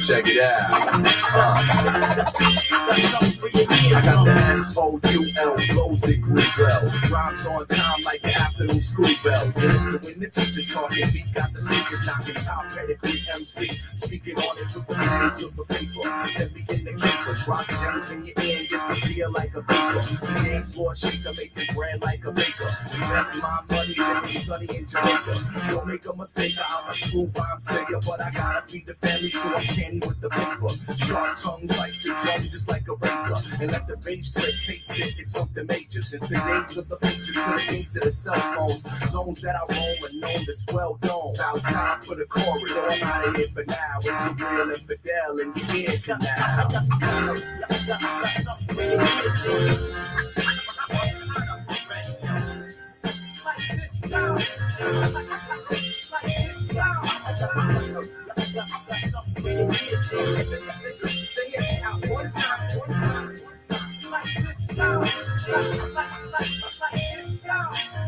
Check it out. I got the S-O-U-L flows that grew well. Rhymes on time like the afternoon school bell. You listen when the teacher's talking, beat got the speakers knocking top pedigree MC. Speaking on it through the hands of the paper. Then begin to caper. Drop gems in your ear and disappear like a vapor. The dance floor shaker, making bread like a baker. Invest my money in the sunny in Jamaica. Don't make a mistake, I'm a true rhyme sayer. But I gotta feed the family, so I'm candy with the paper. Sharp tongue bites the drum just like a razor. And let the bass drip taste it, it's something major. Since the days of the pages to the days of the cell phones. Zones that I roam are known as well known. About time for the chorus, so I'm out of here for now. It's a real infidel in your ear canal.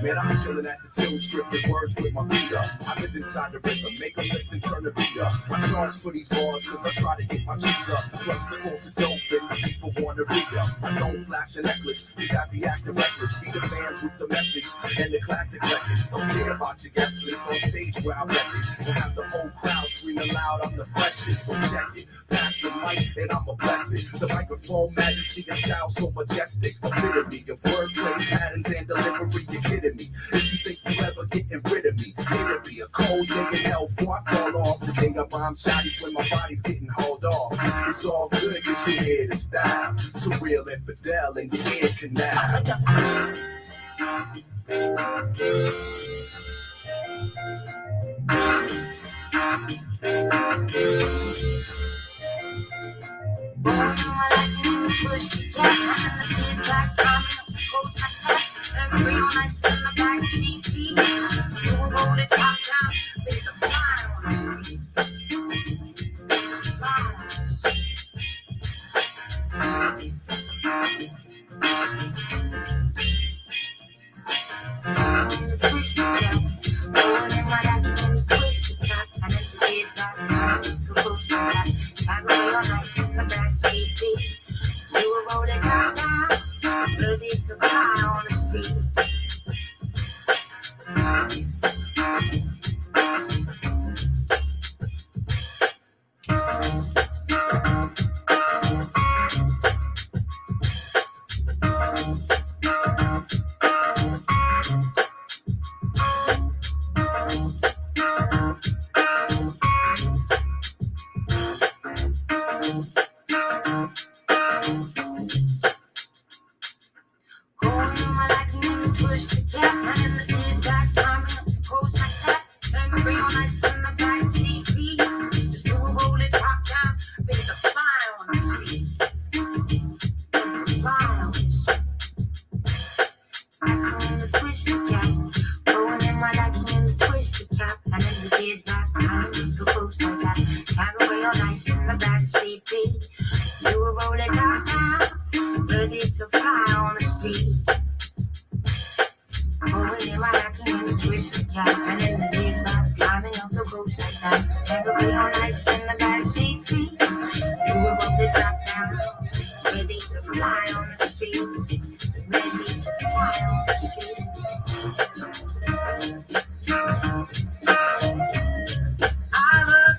Man, I'm chillin' at the till, stripping words with my feet up. I live inside the rhythm, make them listen, turn the beat up. I charge for these bars, cause I try to get my cheeks up. Plus the culture dope, and the people wanna read up. I don't flash a necklace, cause I be acting reckless. Feed the fans with the message, and the classic records. Don't care about your guest list on stage where I wreck it. And have the whole crowd screaming loud, I'm the freshest, so check it. Pass the mic, and I'ma bless it. The microphone majesty and style so majestic. Epitome of wordplay, patterns, and delivery, you're kidding me. If you think you ever getting rid of me, it'll be a cold day in hell before I fall off. The thing I bomb shotties when my body's getting hauled off. It's all good cause you hear the style. Surreal infidel in your ear canal. Push the cat, and the kids back down the coast like that. And real nice in the back seat. You will roll the top down with the fire on the street. Push the cat, rolling in my act and twist the cat, and then the kids back down the coast like that. And real nice in the back seat. You will roll the top down, ready to fly on the street. Push the cat, and then the kids back climbing up the coast like that. Turn real nice in the back seat. Just do a roll it top down, ready to fly on the street. Ready to fly on the street. I come in the twist the cap, going in my liking in the twist the cap, and then the kids back climbing up the coast like that. Turn real nice in the back seat. Do a roll it top down, ready to fly on the street. Going in my lacking in the twist the cap, and then the days back climbing up the coast like that. Tangle real nice in the back seat. You will roll the top down, ready to fly on the street. Ready to fly on the street. I love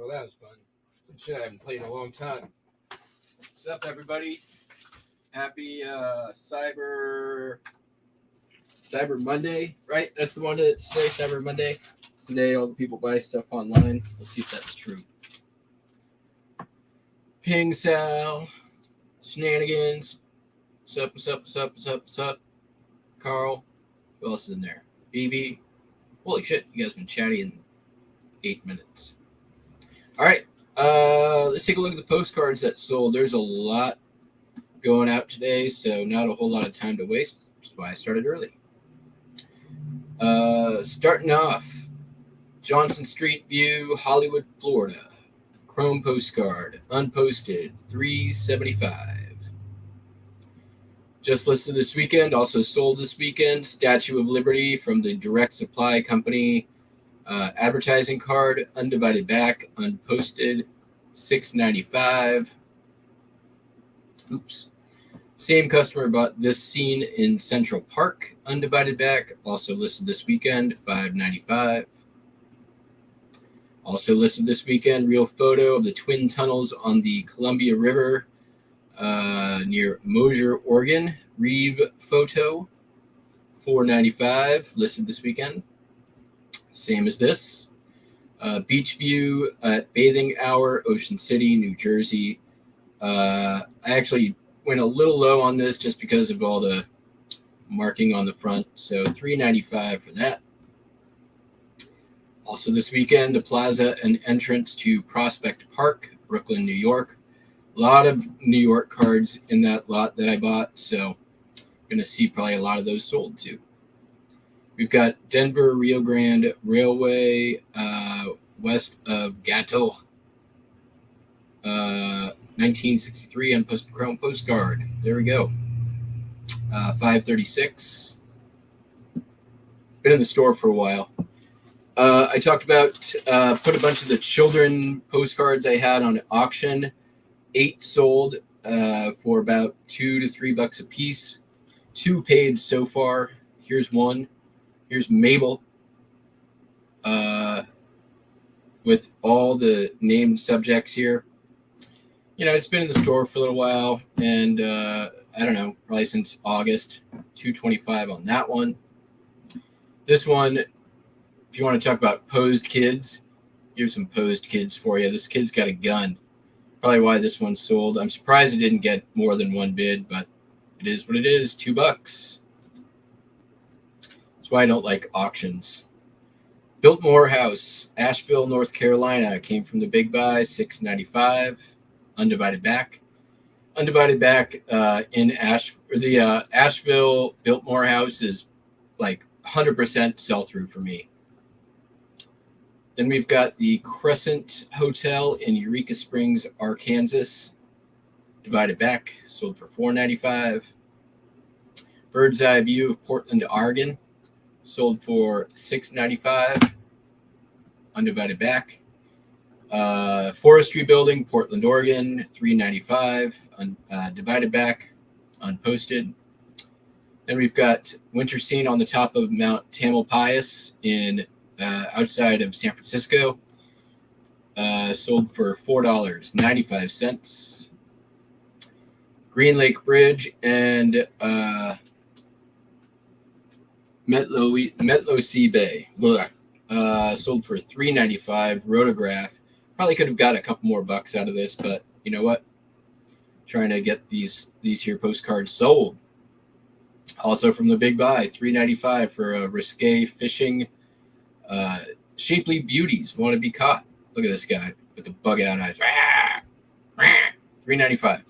Well, that was fun. Some shit I haven't played in a long time. What's up, everybody? Happy Cyber Monday, right? That's the one that's today, Cyber Monday. It's the day all the people buy stuff online. We'll see if that's true. Ping Sal, Shenanigans. What's up? Carl. Who else is in there? BB. Holy shit, you guys have been chatty in 8 minutes. All right, let's take a look at the postcards that sold. There's a lot going out today, so not a whole lot of time to waste, which is why I started early. Starting off, Johnson Street View, Hollywood, Florida. Chrome postcard, unposted, $3.75. Just listed this weekend, also sold this weekend. Statue of Liberty from the Direct Supply Company. Advertising card, undivided back, unposted, $6.95. Oops. Same customer bought this scene in Central Park, undivided back, also listed this weekend, $5.95. Also listed this weekend, real photo of the twin tunnels on the Columbia River near Mosier, Oregon. Reeve photo, $4.95, listed this weekend. Same as this. Beach view at Bathing Hour, Ocean City, New Jersey. I actually went a little low on this just because of all the marking on the front. So $3.95 for that. Also this weekend, the plaza and entrance to Prospect Park, Brooklyn, New York. A lot of New York cards in that lot that I bought. So going to see probably a lot of those sold too. We've got Denver Rio Grande Railway west of Gato. 1963 unposted chrome postcard. There we go. $5.36. Been in the store for a while. I talked about put a bunch of the children postcards I had on auction. 8 sold for about $2 to $3 a piece. 2 paid so far. Here's one. Here's Mabel with all the named subjects here. You know, it's been in the store for a little while, and I don't know, probably since August. $2.25 on that one. This one, if you want to talk about posed kids, Here's some posed kids for you. This kid's got a gun. Probably why this one sold. I'm surprised it didn't get more than one bid, but it is what it is. $2. That's why I don't like auctions. Biltmore House, Asheville, North Carolina, came from the big buy, $6.95. Undivided back. Undivided back in the Asheville Biltmore House is like 100% sell through for me. Then we've got the Crescent Hotel in Eureka Springs, Arkansas. Divided back, sold for $4.95. Bird's Eye View of Portland, Oregon, sold for $6.95. Undivided back. Forestry Building, Portland, Oregon, $3.95. Divided back, unposted. Then we've got Winter Scene on the top of Mount Tamalpais in outside of San Francisco. Sold for $4.95. Green Lake Bridge and Metlo Sea Bay. Sold for $3.95. Rotograph. Probably could have got a couple more bucks out of this, but you know what? Trying to get these here postcards sold. Also from the big buy, $3.95 for a risque fishing. Shapely beauties want to be caught. Look at this guy with the bug out eyes. $3.95.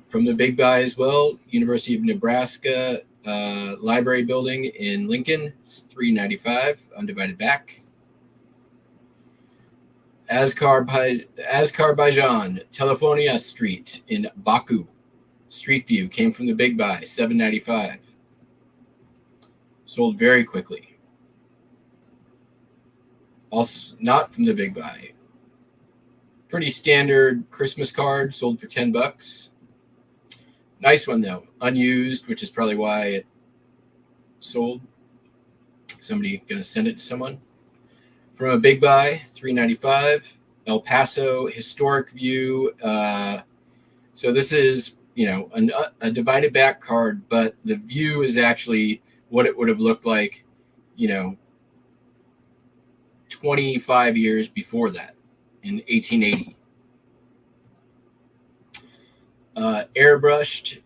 From the big buy as well, University of Nebraska library building in Lincoln, $3.95. Undivided back. Azerbaijan, Telefonia Street in Baku. Street View came from the big buy, $7.95. Sold very quickly. Also not from the big buy. Pretty standard Christmas card, sold for $10. Nice one though, unused, which is probably why it sold. Somebody gonna send it to someone. From a big buy, $3.95. El Paso Historic View. So this is, a divided back card, but the view is actually what it would have looked like, 25 years before that, in 1880. Airbrushed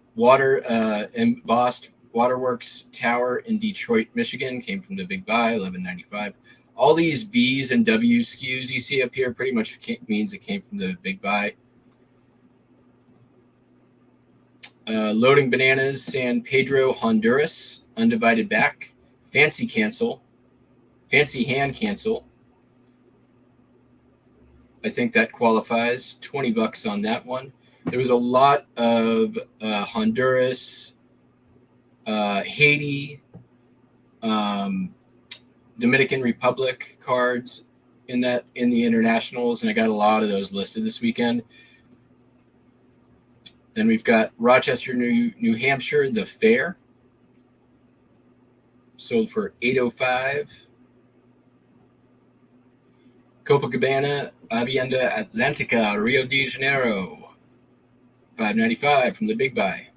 embossed Waterworks Tower in Detroit, Michigan, came from the big buy, $11.95. All these V's and W SKUs you see up here pretty much means it came from the big buy. Loading Bananas, San Pedro, Honduras, undivided back. Fancy hand cancel. I think that qualifies. $20 on that one. There was a lot of Honduras, Haiti, Dominican Republic cards in the internationals, and I got a lot of those listed this weekend. Then we've got Rochester, New Hampshire, the Fair, sold for $8.05. Copacabana, Avienda Atlantica, Rio de Janeiro, $5.95 from the big buy.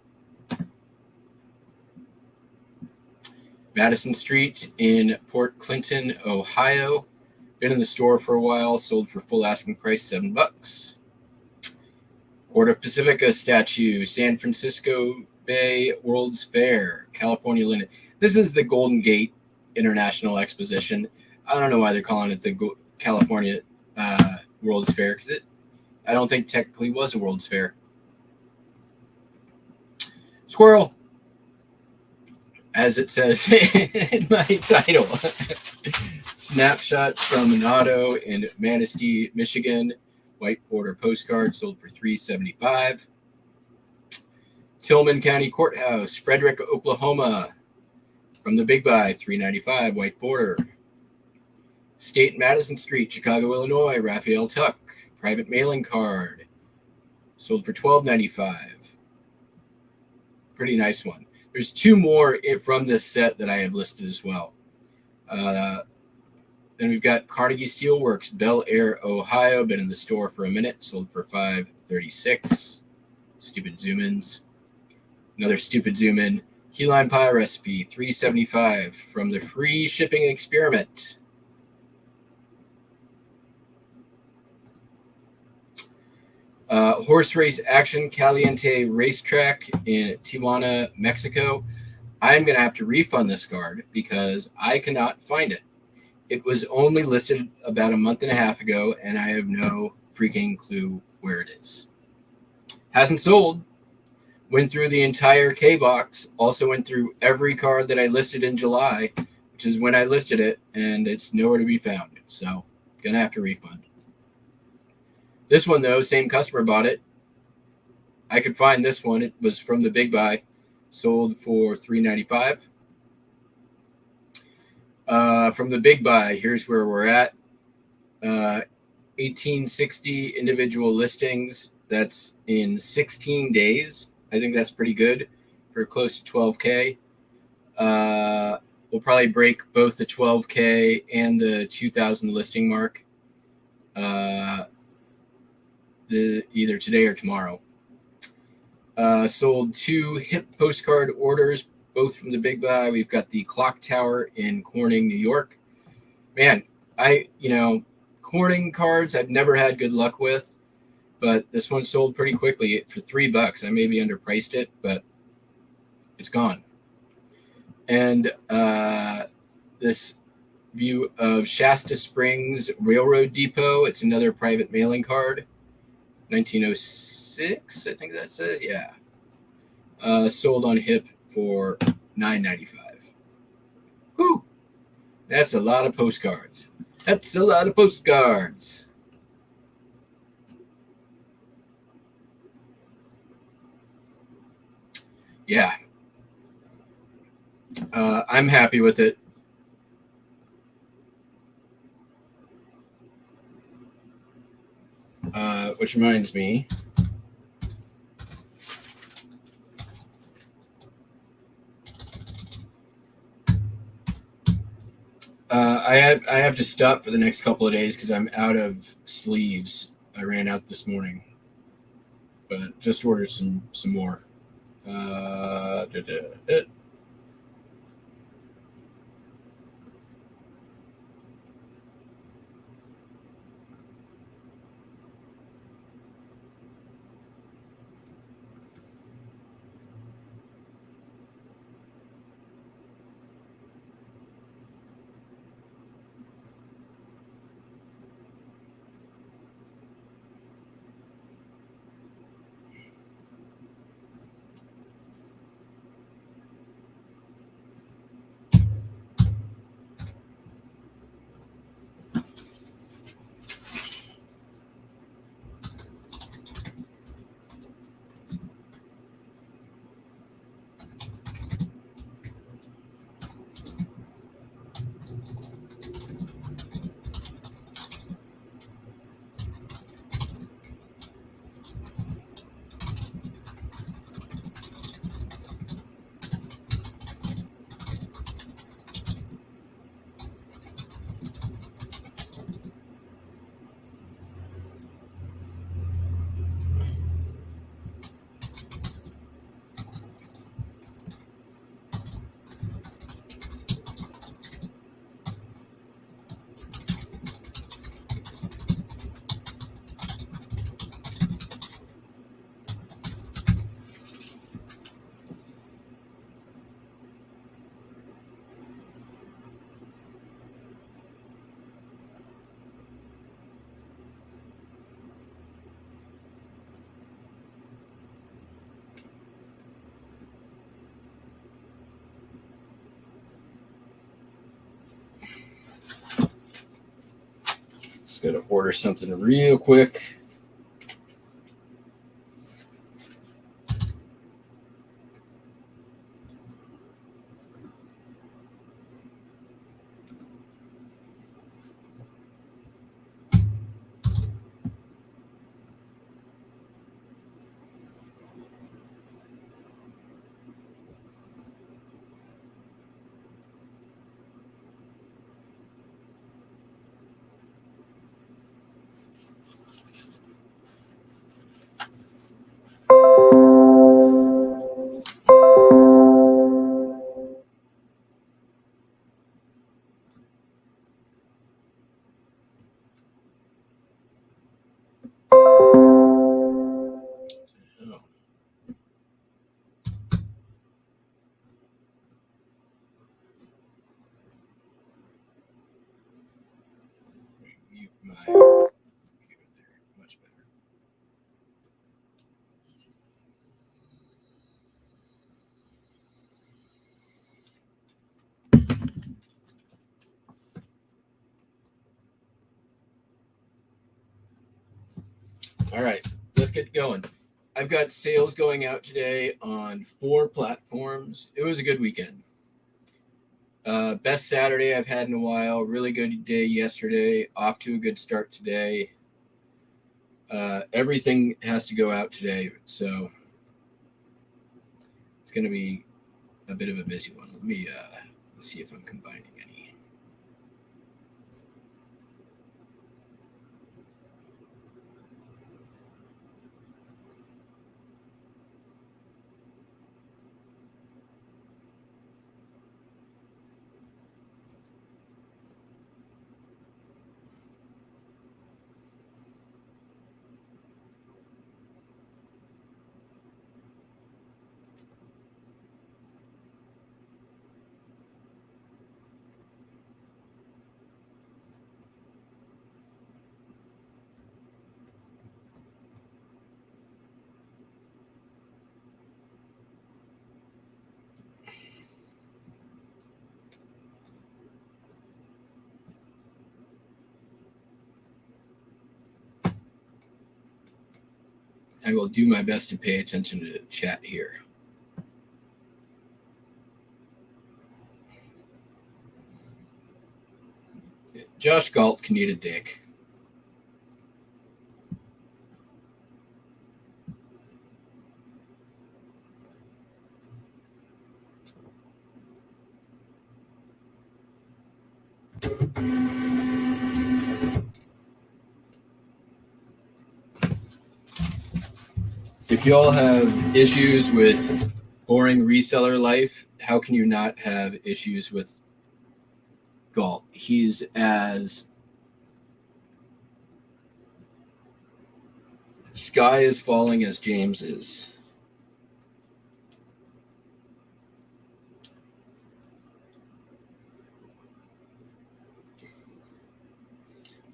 Madison Street in Port Clinton, Ohio. Been in the store for a while, sold for full asking price, $7. Court of Pacifica statue, San Francisco Bay World's Fair, California Linen. This is the Golden Gate International Exposition. I don't know why they're calling it the California World's Fair, because I don't think technically was a World's Fair. Squirrel, as it says in my title. Snapshots from an auto in Manistee, Michigan. White border postcard, sold for $3.75. Tillman County Courthouse, Frederick, Oklahoma. From the big buy, $3.95, white border. State Madison Street, Chicago, Illinois, Raphael Tuck, private mailing card. Sold for $12.95. Pretty nice one. There's two more from this set that I have listed as well. Then we've got Carnegie Steelworks, Bel Air, Ohio. Been in the store for a minute. Sold for $5.36. Stupid zoom-ins. Another stupid zoom-in. Key lime pie recipe, $3.75 from the free shipping experiment. Horse Race Action Caliente Racetrack in Tijuana, Mexico. I'm going to have to refund this card because I cannot find it. It was only listed about a month and a half ago, and I have no freaking clue where it is. Hasn't sold. Went through the entire K-box. Also went through every card that I listed in July, which is when I listed it, and it's nowhere to be found. So, going to have to refund. This one, though, same customer bought it. I could find this one. It was from the Big Buy. Sold for $3.95. From the Big Buy, here's where we're at. 1860 individual listings. That's in 16 days. I think that's pretty good for close to 12K. We'll probably break both the 12K and the 2,000 listing mark either today or tomorrow. Sold 2 hip postcard orders, both from the Big Buy. We've got the Clock Tower in Corning, New York. Man, Corning cards I've never had good luck with, but this one sold pretty quickly for $3. I maybe underpriced it, but it's gone. And this view of Shasta Springs Railroad Depot. It's another private mailing card. 1906, I think that says. Yeah. Sold on hip for $9.95. Whew. That's a lot of postcards. That's a lot of postcards. Yeah. I'm happy with it. Which reminds me, I have to stop for the next couple of days because I'm out of sleeves. I ran out this morning, but just ordered some more. Just got to order something real quick. my computer there. Much better. All right, let's get going. I've got sales going out today on 4 platforms. It was a good weekend. Best Saturday I've had in a while. Really good day yesterday. Off to a good start today. Everything has to go out today, so it's going to be a bit of a busy one. Let me see if I'm combining any. I will do my best to pay attention to the chat here. Josh Galt can eat a dick. If y'all have issues with boring reseller life, how can you not have issues with Galt? He's as sky is falling as James is.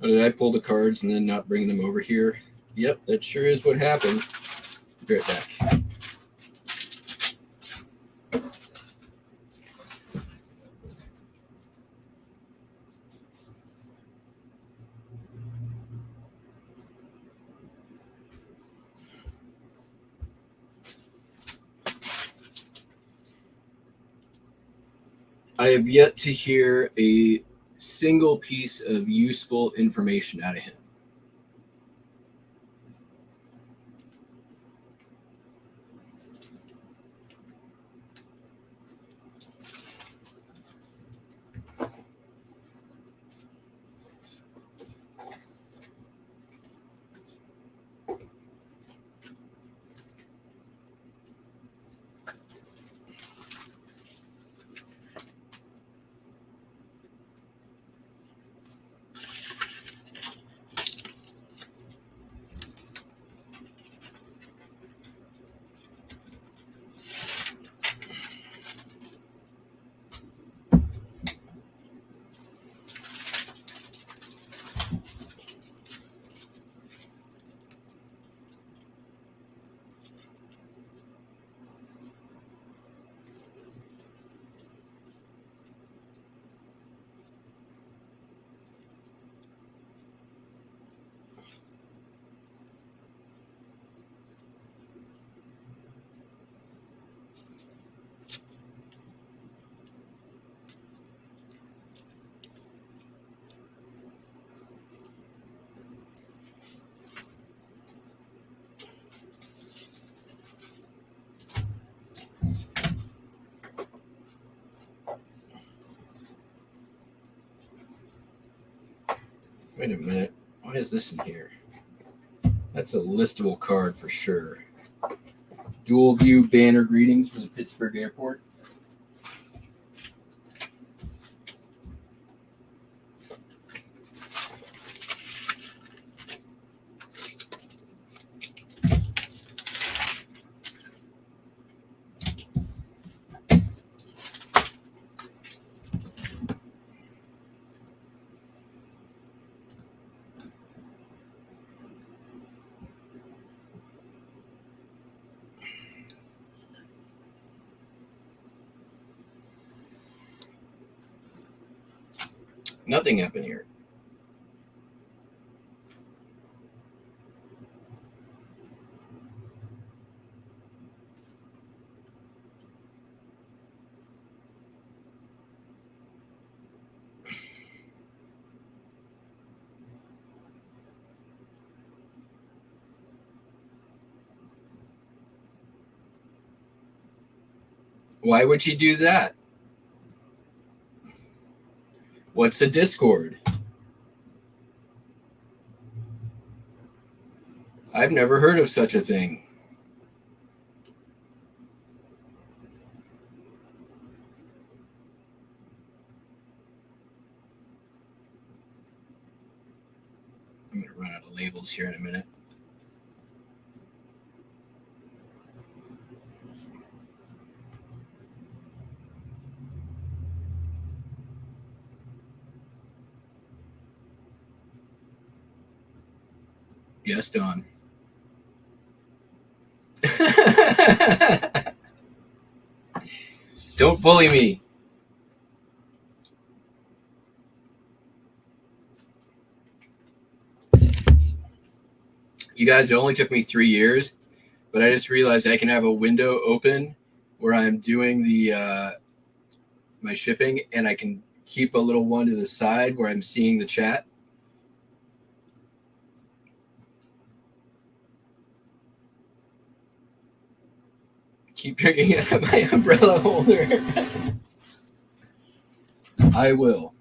Oh, did I pull the cards and then not bring them over here? Yep, that sure is what happened. Be right back. I have yet to hear a single piece of useful information out of him. Wait a minute. Why is this in here? That's a listable card for sure. Dual view banner greetings for the Pittsburgh airport. Nothing happened here. Why would she do that? What's a Discord? I've never heard of such a thing. I'm going to run out of labels here in a minute. Yes, Don. Don't bully me. You guys, it only took me 3 years, but I just realized I can have a window open where I'm doing the my shipping, and I can keep a little one to the side where I'm seeing the chat. Keep drinking out of my umbrella holder. I will.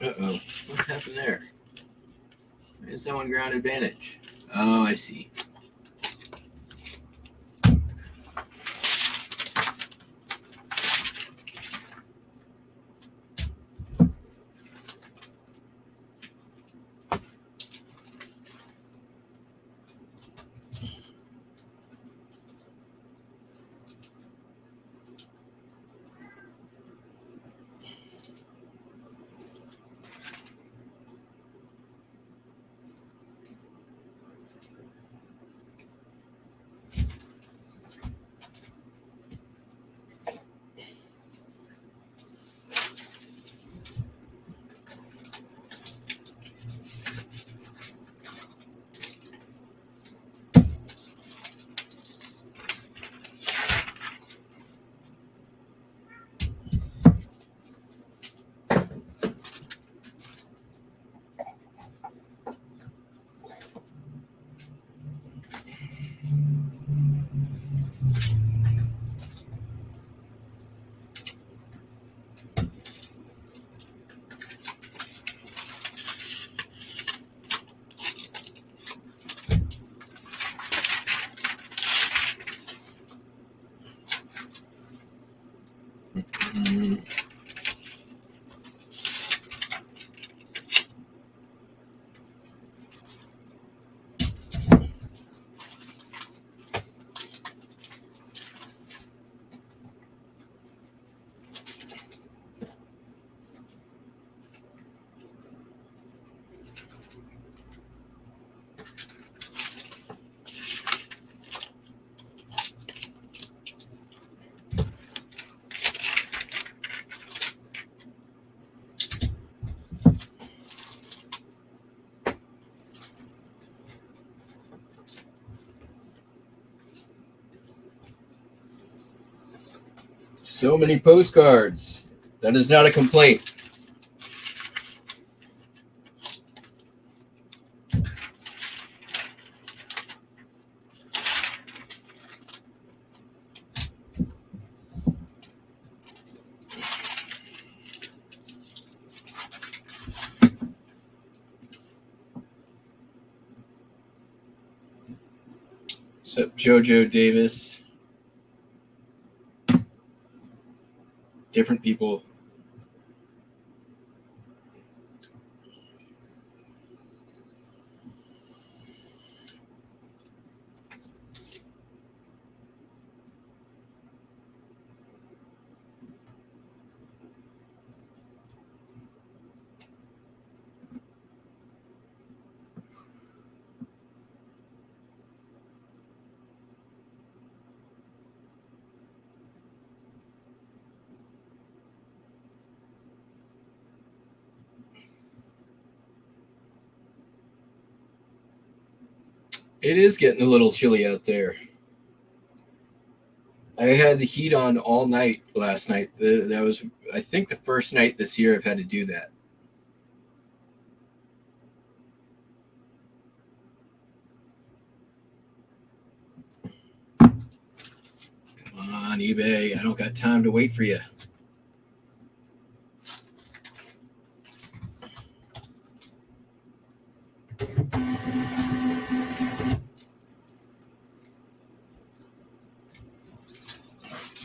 Uh-oh. What happened there? Why is that one ground advantage? Oh, I see. Mm. So many postcards. That is not a complaint. Except JoJo Davis. Different people. It is getting a little chilly out there. I had the heat on all night last night. That was, I think, the first night this year I've had to do that. Come on, eBay. I don't got time to wait for you.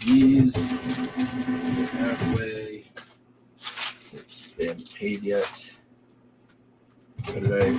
These halfway, since they haven't paid yet. What did I?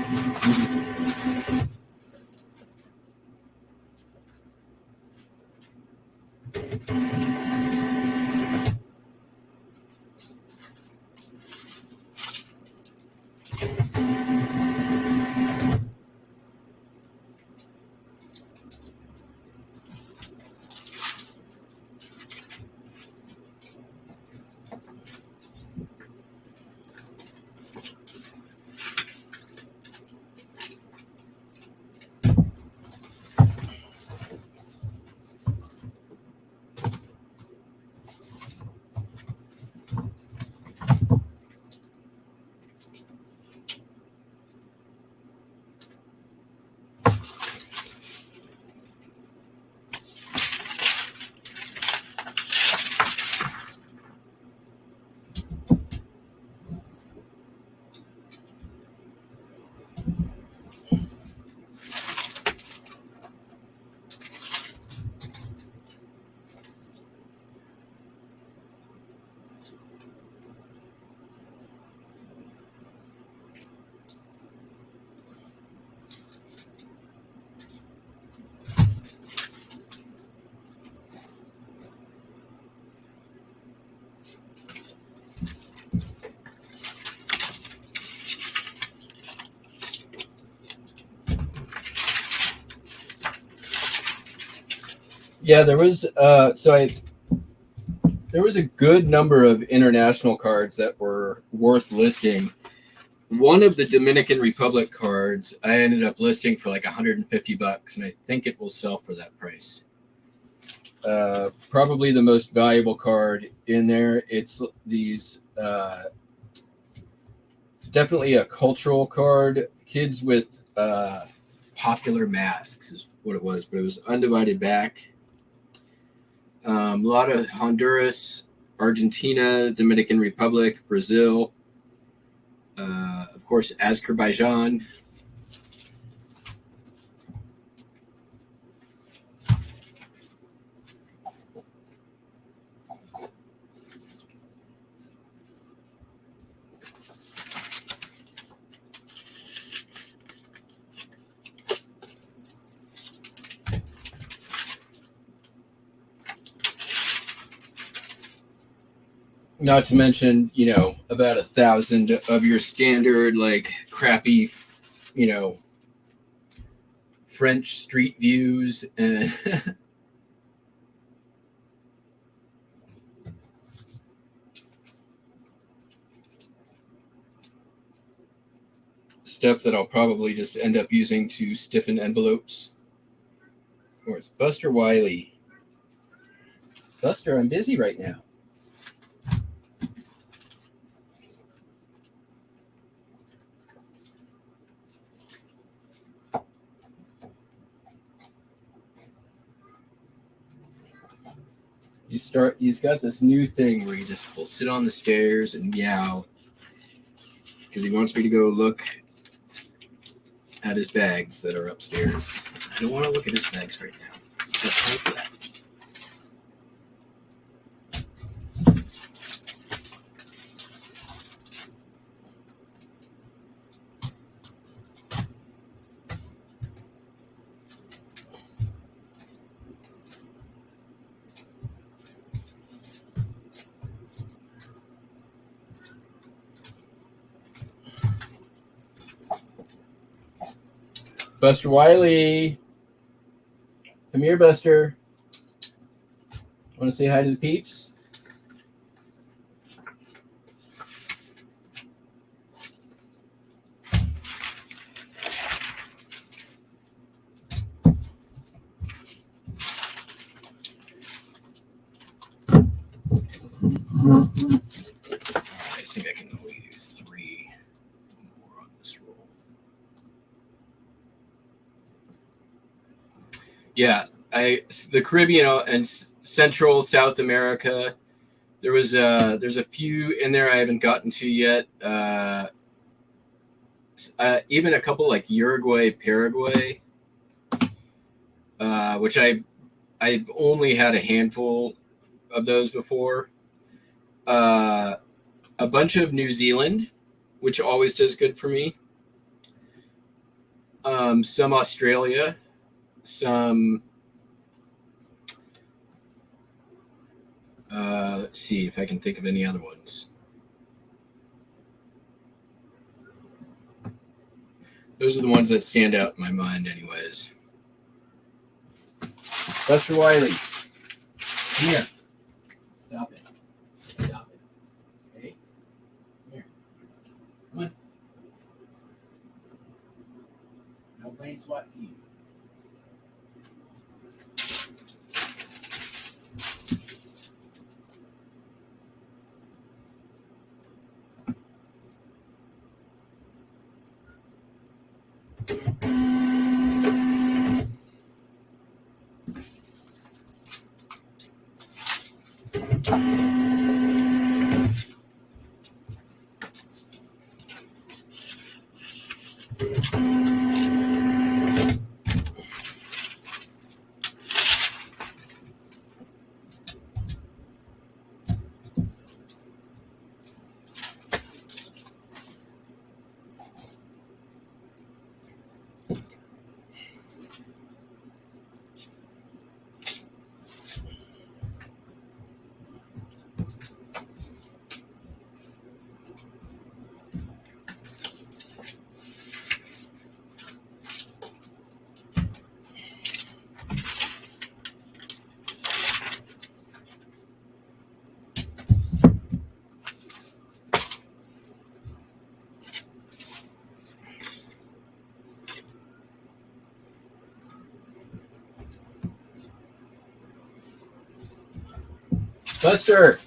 Yeah, there was there was a good number of international cards that were worth listing. One of the Dominican Republic cards I ended up listing for like $150, and I think it will sell for that price. Probably the most valuable card in there. It's these definitely a cultural card. Kids with popular masks is what it was, but it was undivided back. A lot of Honduras, Argentina, Dominican Republic, Brazil, of course, Azerbaijan. Not to mention, about 1,000 of your standard, like, crappy, French street views and stuff that I'll probably just end up using to stiffen envelopes. Of course, Buster Wiley. Buster, I'm busy right now. He's got this new thing where he just will sit on the stairs and meow because he wants me to go look at his bags that are upstairs. I don't want to look at his bags right now. Just like that. Buster Wiley. Come here, Buster. Want to say hi to the peeps? I think I can only do 3 more on this roll. Yeah, the Caribbean and Central South America. There's a few in there I haven't gotten to yet. Even a couple like Uruguay, Paraguay, which I've only had a handful of those before. A bunch of New Zealand, which always does good for me. Some Australia, some. Let's see if I can think of any other ones. Those are the ones that stand out in my mind, anyways. Buster Wiley, come here. Stop it. Stop it. Okay? Come here. Come on. No playing SWAT team. Buster.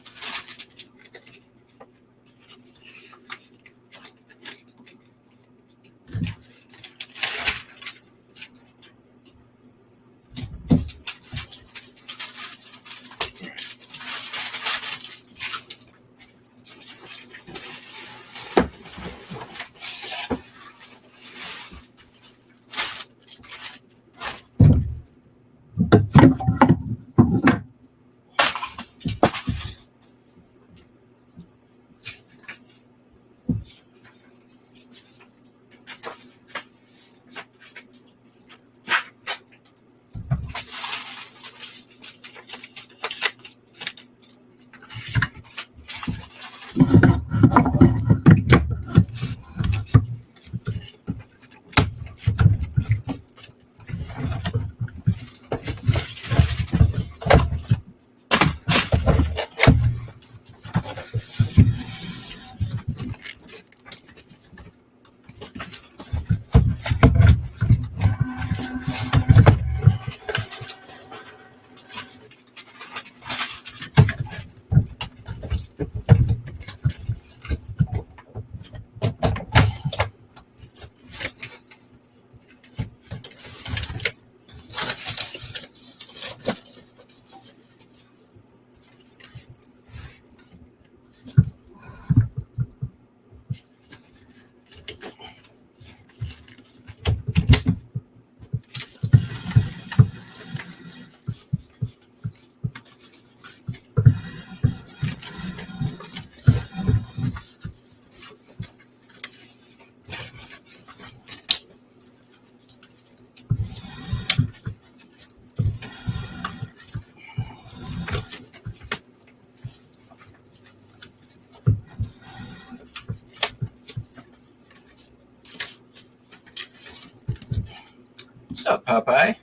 up, Popeye?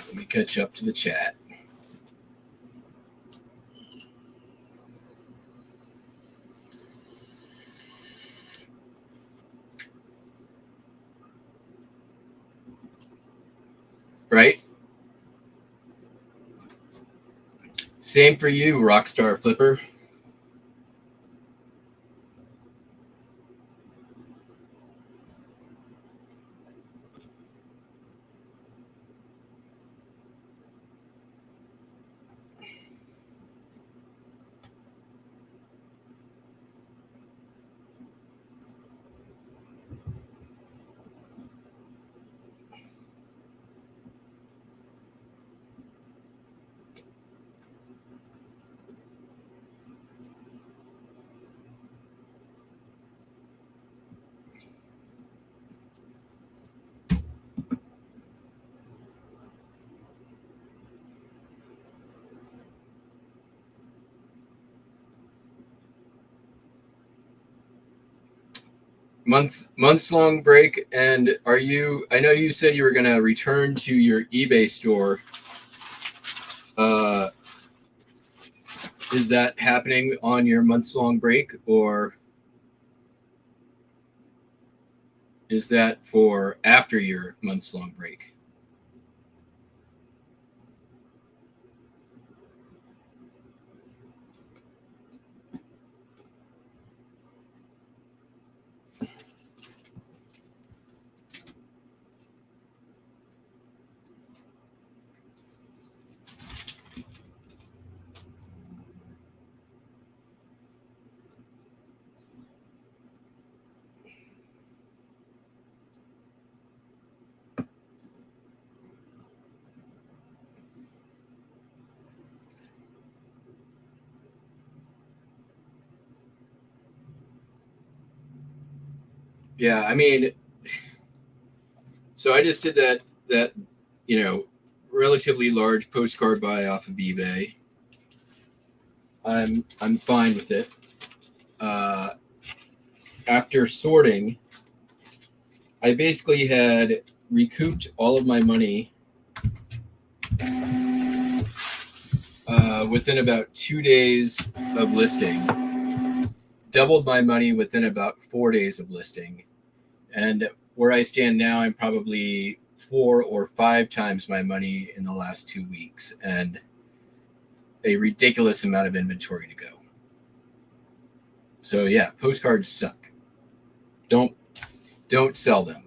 Let me catch up to the chat. Right? Same for you, Rockstar Flipper. Months long break. And are you, I know you said you were going to return to your eBay store. Is that happening on your months long break, or is that for after your months long break? Yeah, I mean, so I just did that relatively large postcard buy off of eBay. I'm fine with it. After sorting, I basically had recouped all of my money within about 2 days of listing, doubled my money within about 4 days of listing. And where I stand now, I'm probably 4 or 5 times my money in the last 2 weeks, and a ridiculous amount of inventory to go. So yeah, postcards suck. Don't sell them.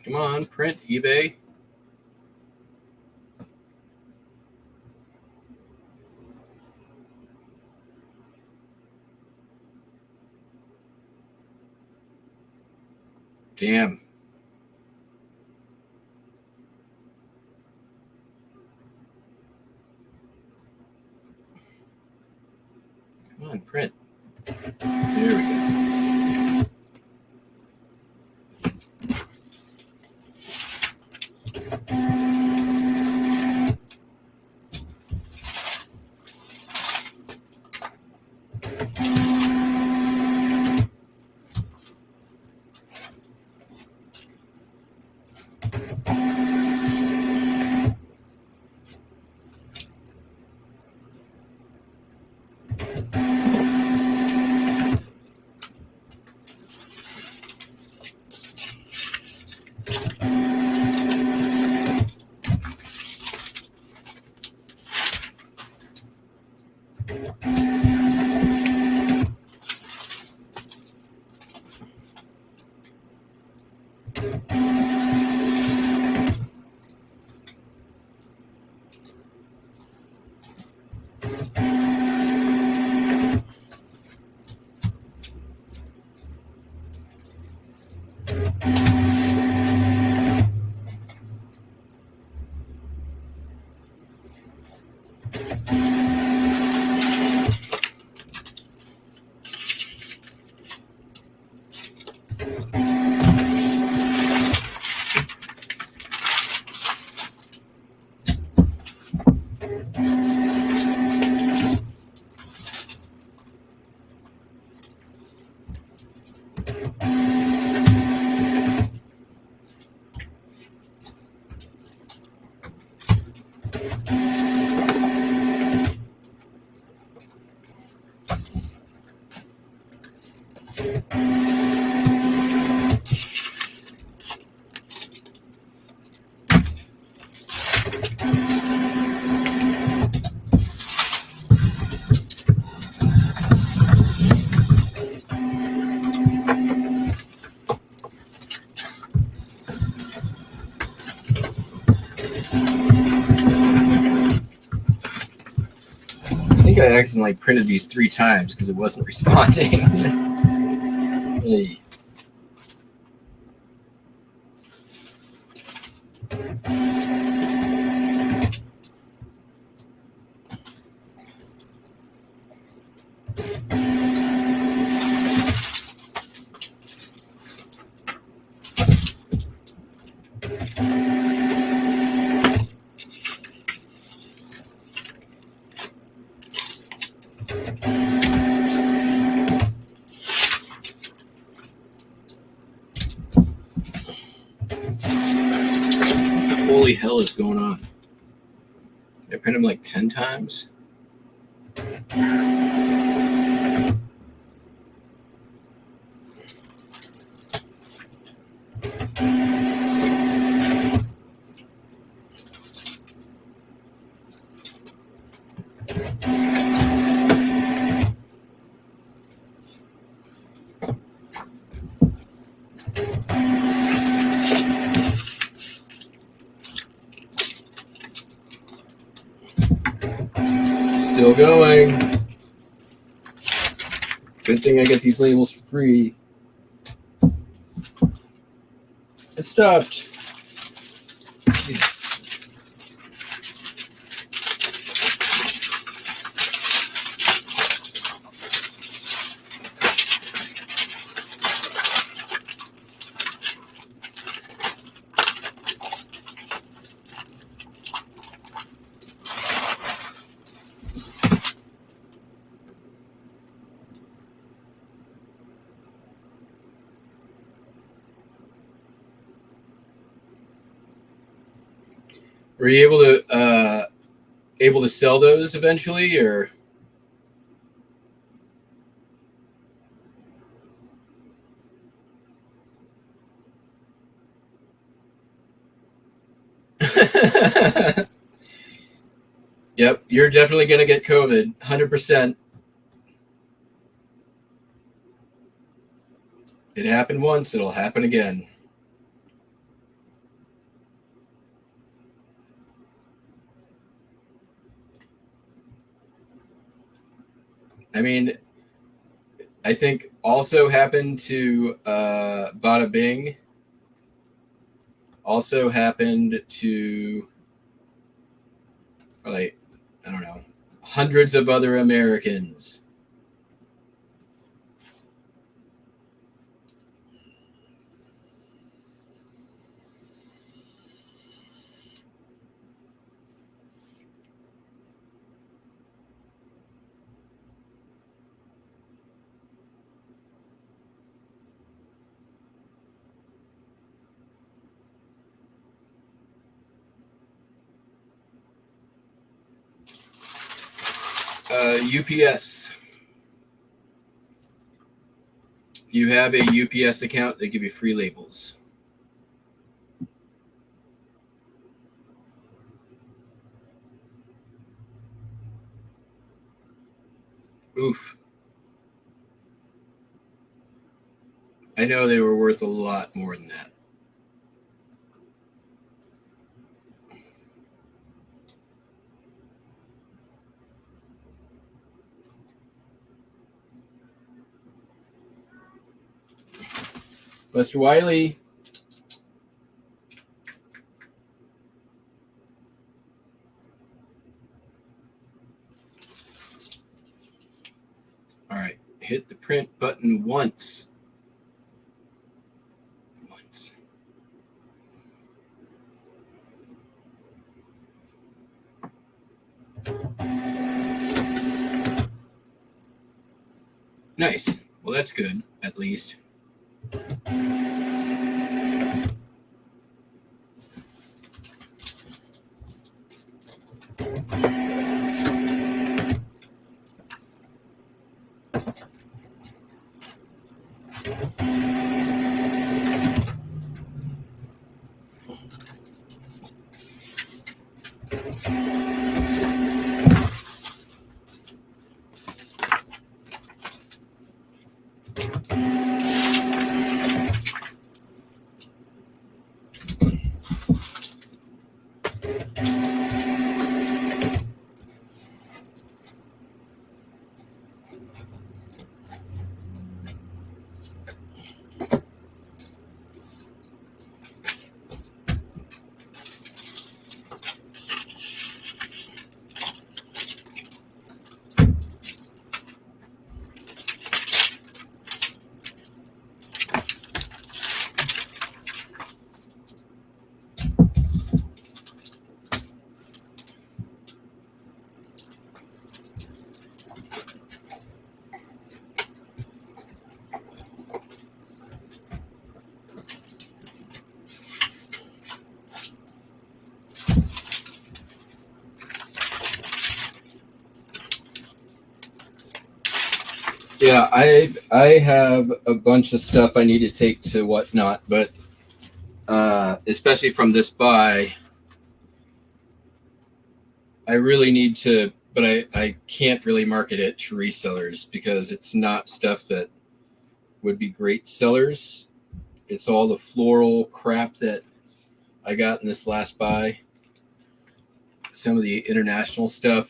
Come on, print, eBay. Damn. Come on, print. There we go. I think I accidentally printed these 3 times because it wasn't responding. Hey. Holy hell is going on? I print them like 10 times. Still going. Good thing I get these labels for free. It stopped. Jesus. Were you able to sell those eventually, or? Yep, you're definitely gonna get COVID, 100%. It happened once, it'll happen again. I mean, I think also happened to Bada Bing. Also happened to, like, I don't know, hundreds of other Americans. UPS. If you have a UPS account, they give you free labels. Oof. I know they were worth a lot more than that. Mr. Wiley. All right, hit the print button once. Nice. Well, that's good, at least. Yeah, I have a bunch of stuff I need to take to whatnot, but especially from this buy, I really need to, but I can't really market it to resellers because it's not stuff that would be great sellers. It's all the floral crap that I got in this last buy. Some of the international stuff,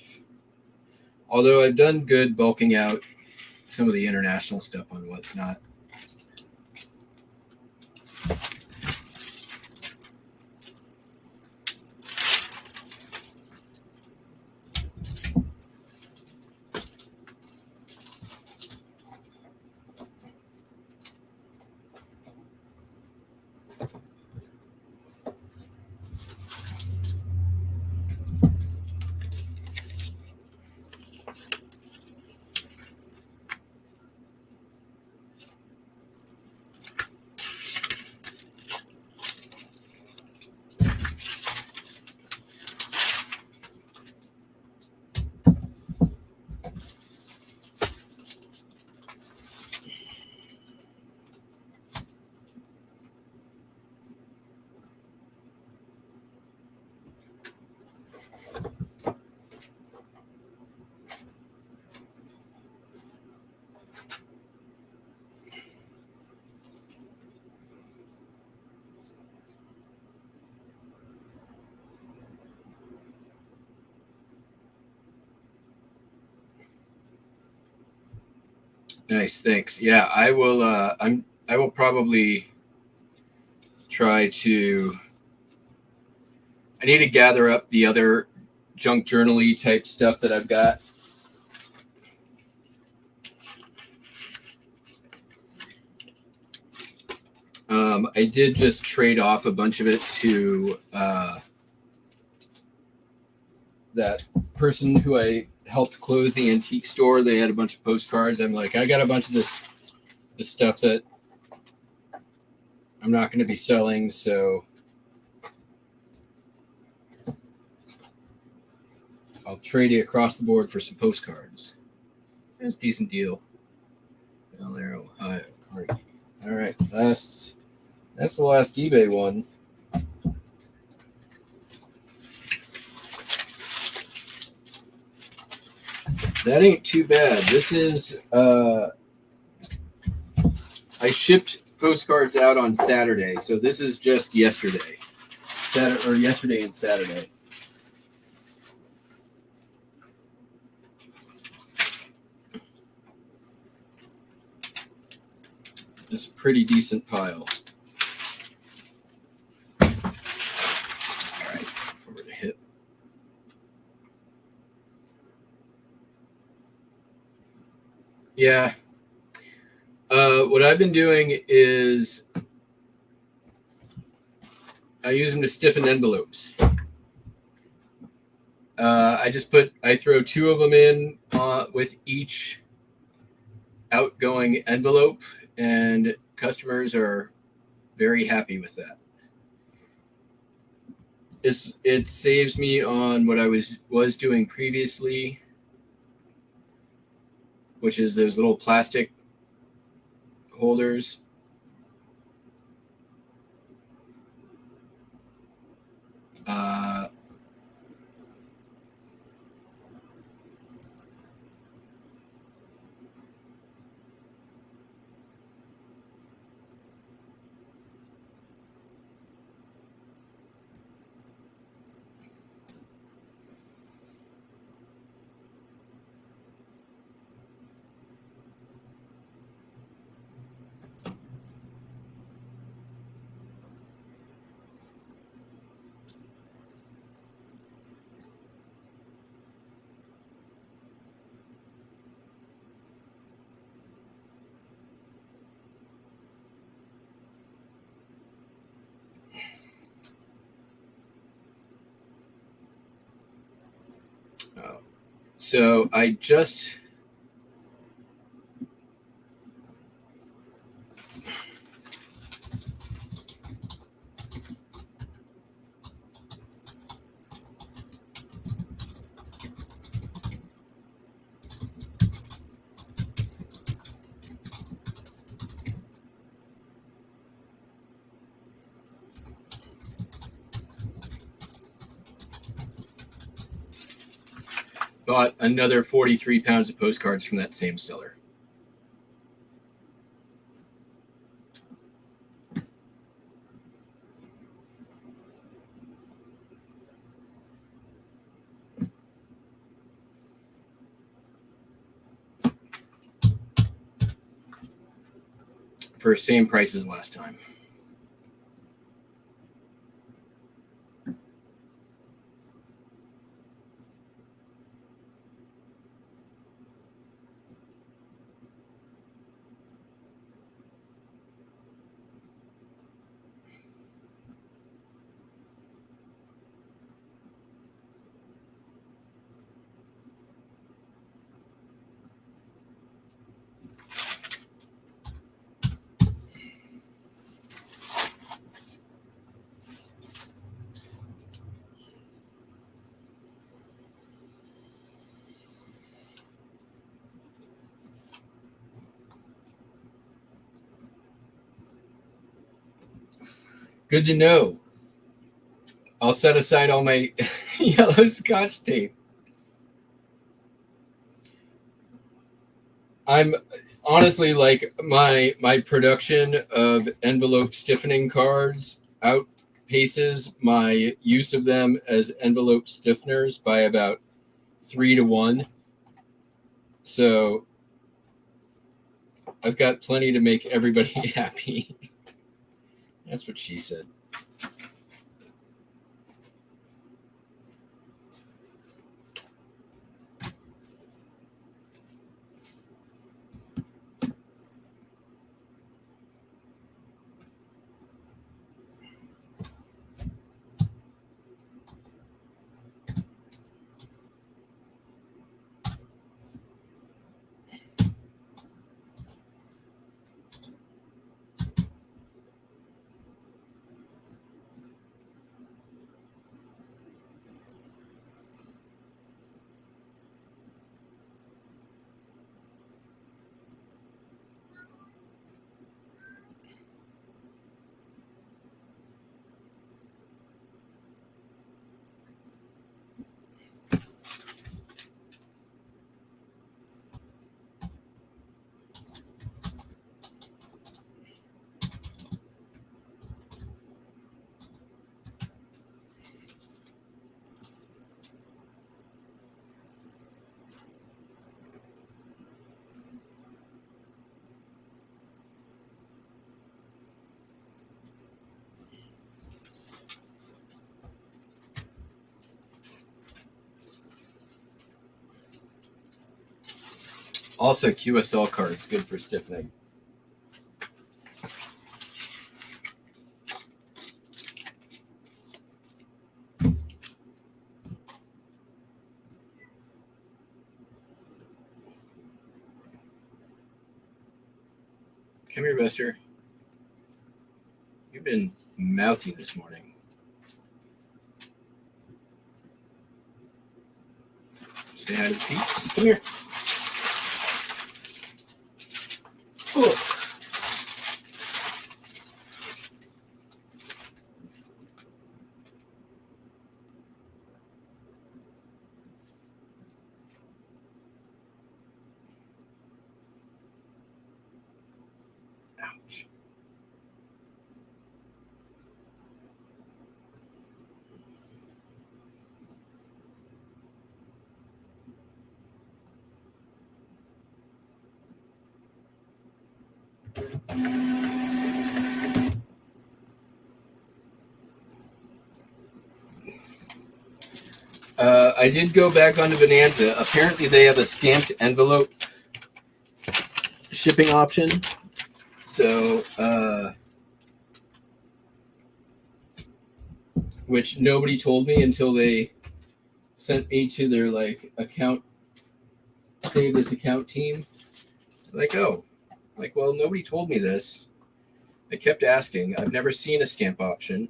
although I've done good bulking out some of the international stuff on whatnot. Nice, thanks. Yeah, I will. I will probably try to. I need to gather up the other junk journal-y type stuff that I've got. I did just trade off a bunch of it to that person who I helped close the antique store. They had a bunch of postcards. I'm like, I got a bunch of this stuff that I'm not going to be selling, so I'll trade you across the board for some postcards. That's a decent deal. Down there, Ohio, Carnegie. All right, that's the last eBay one. That ain't too bad. This is I shipped postcards out on Saturday, so this is just yesterday. Yesterday and Saturday. It's a pretty decent pile. All right, over to hip. Yeah. What I've been doing is I use them to stiffen envelopes. I throw 2 of them in with each outgoing envelope, and customers are very happy with that. It saves me on what I was doing previously, which is those little plastic holders. So I just bought another 43 pounds of postcards from that same seller. For same price as last time. Good to know. I'll set aside all my yellow Scotch tape. I'm honestly like my production of envelope stiffening cards outpaces my use of them as envelope stiffeners by about 3 to 1. So I've got plenty to make everybody happy. That's what she said. Also, QSL cards, good for stiffening. Come here, Vester. You've been mouthy this morning. Say hi to the peeps. Come here. Oh. Ouch. I did go back onto Bonanza. Apparently, they have a stamped envelope shipping option. So, which nobody told me until they sent me to their like account, save this account team. Like, oh, like, well, nobody told me this. I kept asking. I've never seen a stamp option.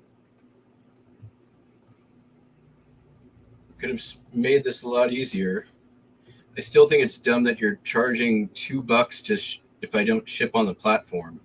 Could have made this a lot easier. I still think it's dumb that you're charging $2 to if I don't ship on the platform.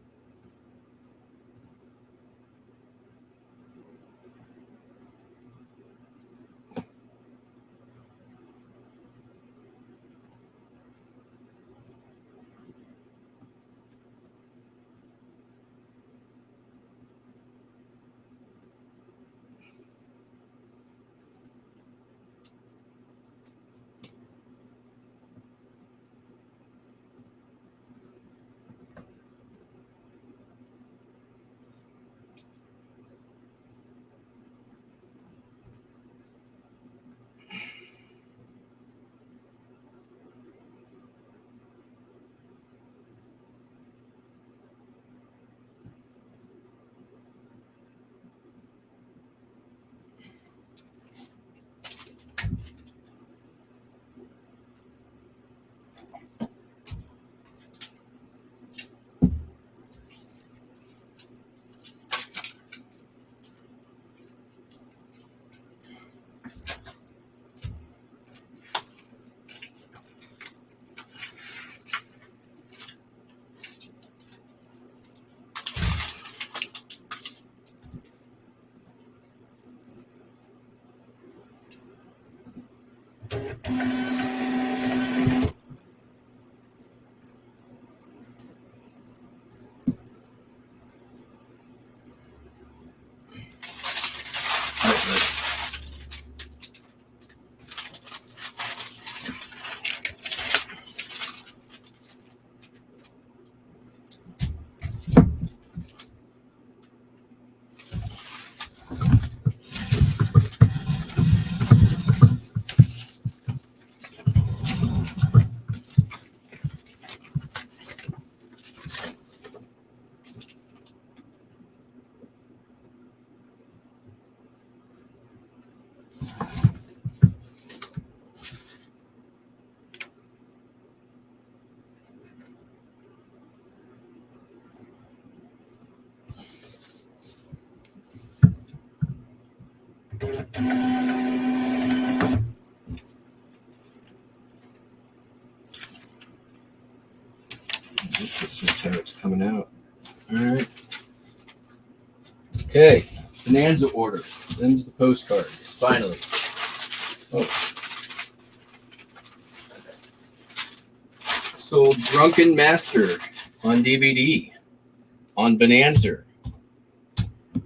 This is just how it's coming out. All right. Okay. Bonanza order. Them's the postcards. Finally. Oh. Sold Drunken Master on DVD on Bonanza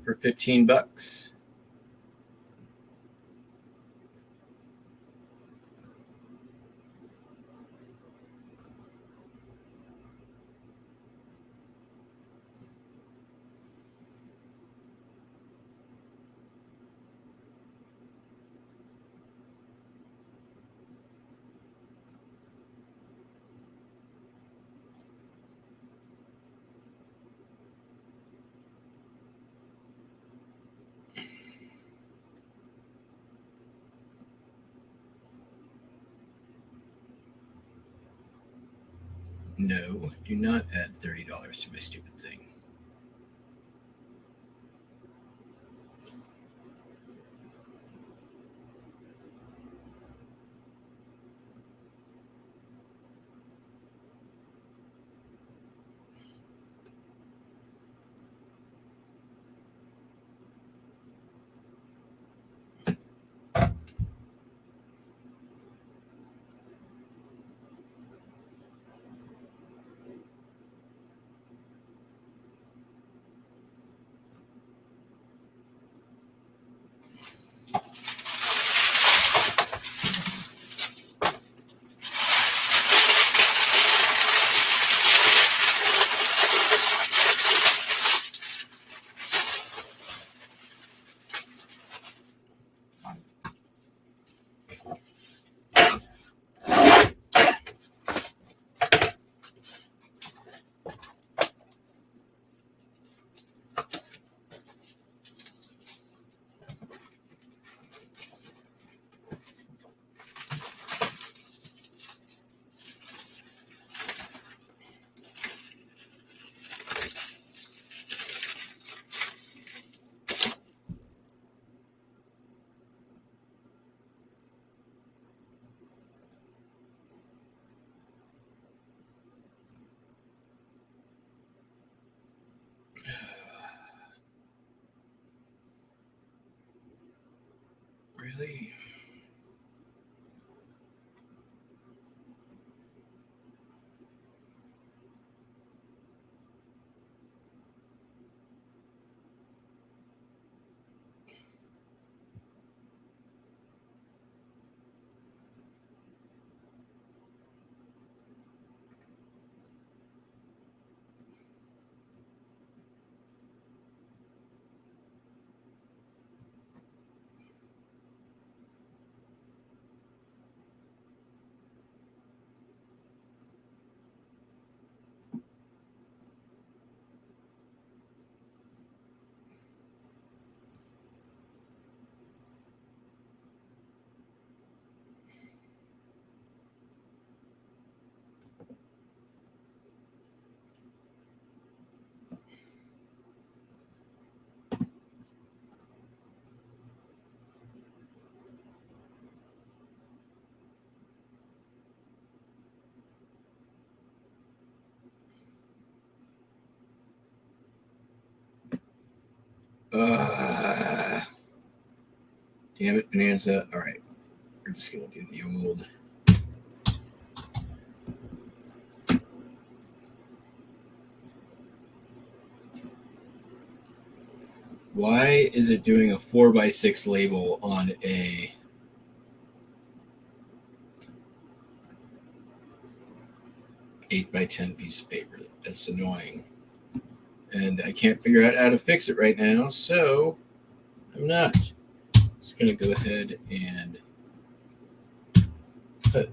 for $15. No, do not add $30 to my stupid thing. Really? Damn it, Bonanza. All right, we're just gonna do the old. Why is it doing a 4x6 label on a 8x10 piece of paper? That's annoying. And I can't figure out how to fix it right now, so I'm not. Just going to go ahead and put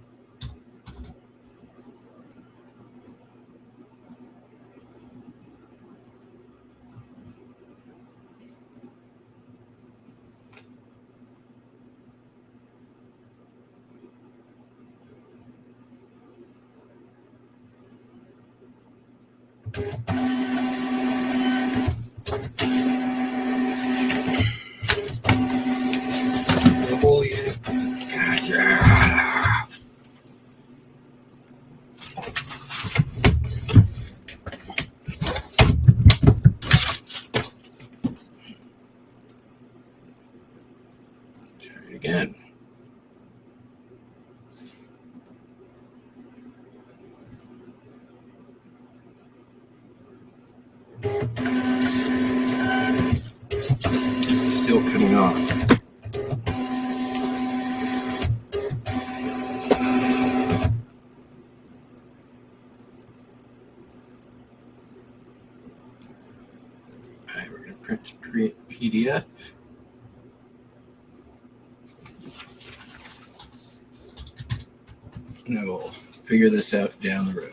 the holy. Gotcha. Try it again. It's still cutting off. Alright, we're going to print to create PDF. And I will figure this out down the road.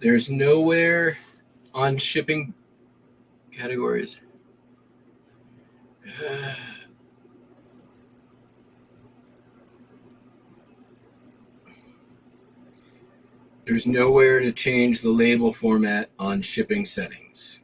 There's nowhere on shipping categories. There's nowhere to change the label format on shipping settings.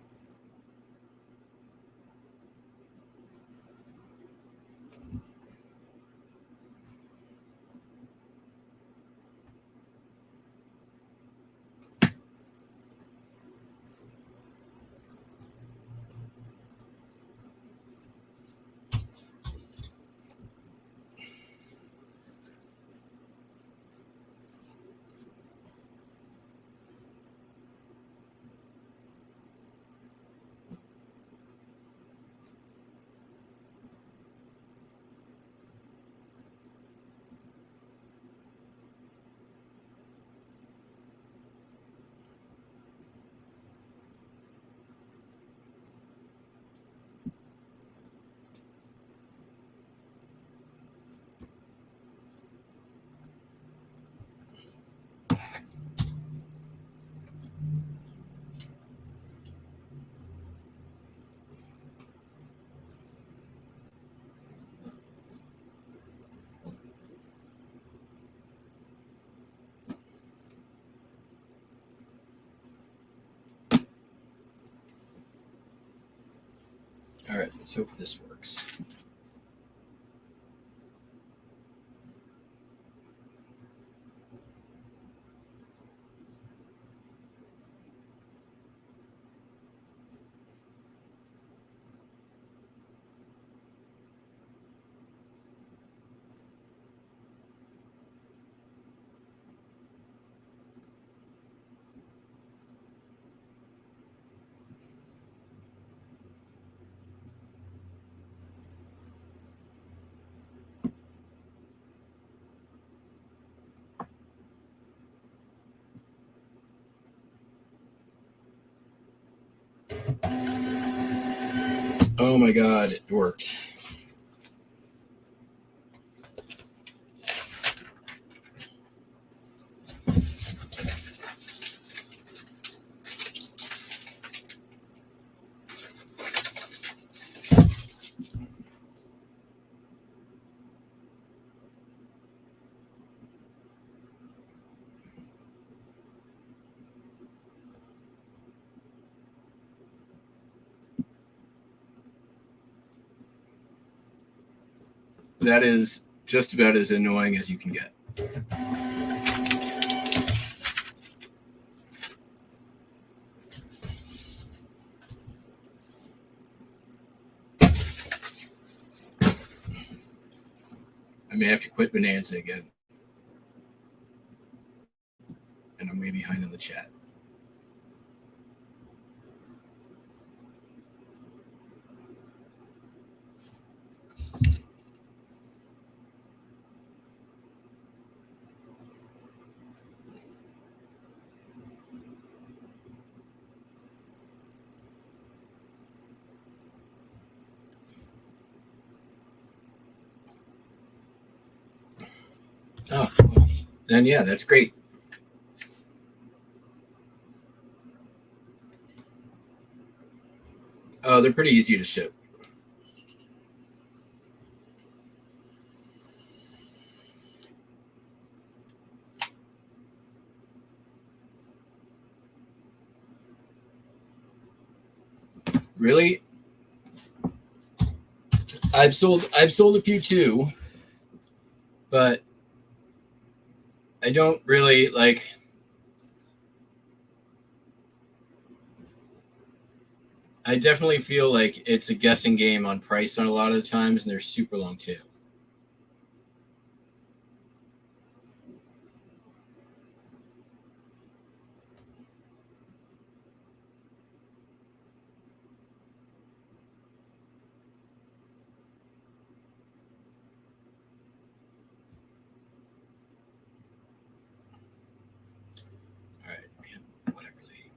All right, let's hope this works. Oh my God, it worked. That is just about as annoying as you can get. I may have to quit Bonanza again. And I'm way behind in the chat. Oh, well, then yeah, that's great. Oh, they're pretty easy to ship. Really? I've sold a few too, but I don't really like. I definitely feel like it's a guessing game on price on a lot of the times, and they're super long too. All right, man, whatever, lady.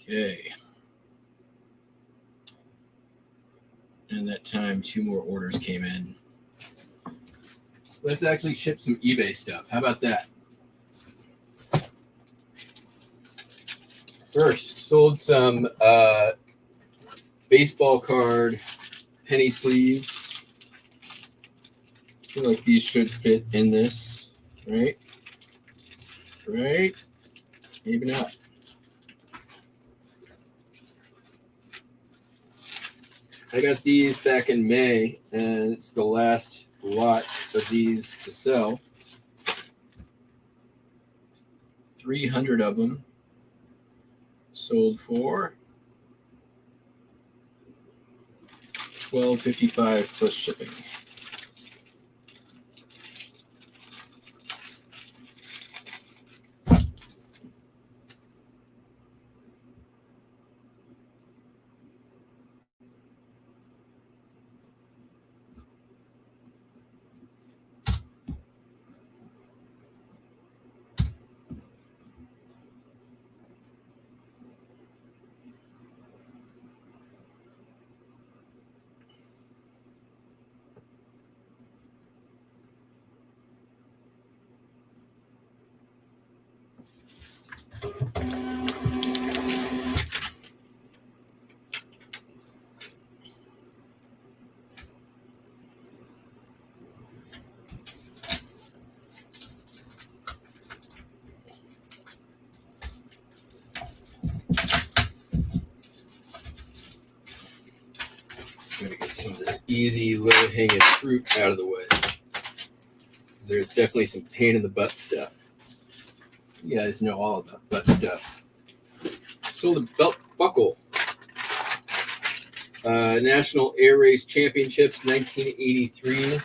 Okay. And that time, 2 more orders came in. Let's actually ship some eBay stuff. How about that? First, sold some baseball card penny sleeves. I feel like these should fit in this, right? Right? Maybe not. I got these back in May, and it's the last lot of these to sell. 300 of them sold for $12.55 plus shipping. I'm going to get some of this easy, low-hanging fruit out of the way. Because there's definitely some pain in the butt stuff. You guys know all about butt stuff. Sold a belt buckle. National Air Race Championships, 1983.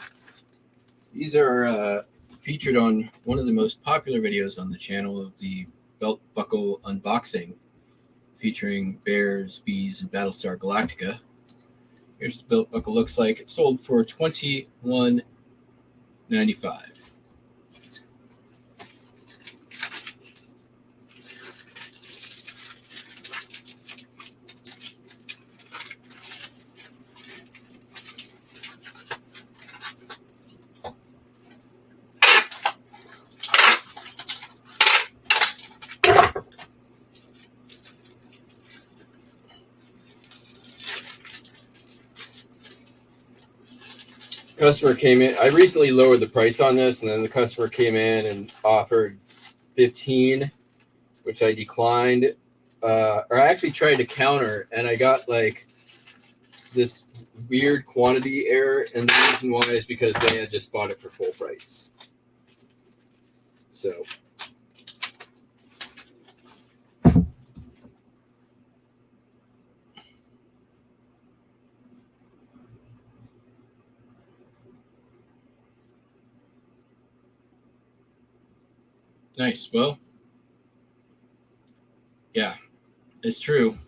These are featured on one of the most popular videos on the channel of the belt buckle unboxing, featuring bears, bees, and Battlestar Galactica. Here's what the belt buckle looks like. It sold for $21.95. Customer came in. I recently lowered the price on this, and then the customer came in and offered $15, which I declined. Or I actually tried to counter, and I got like this weird quantity error, and the reason why is because they had just bought it for full price. So nice. Well, yeah, it's true.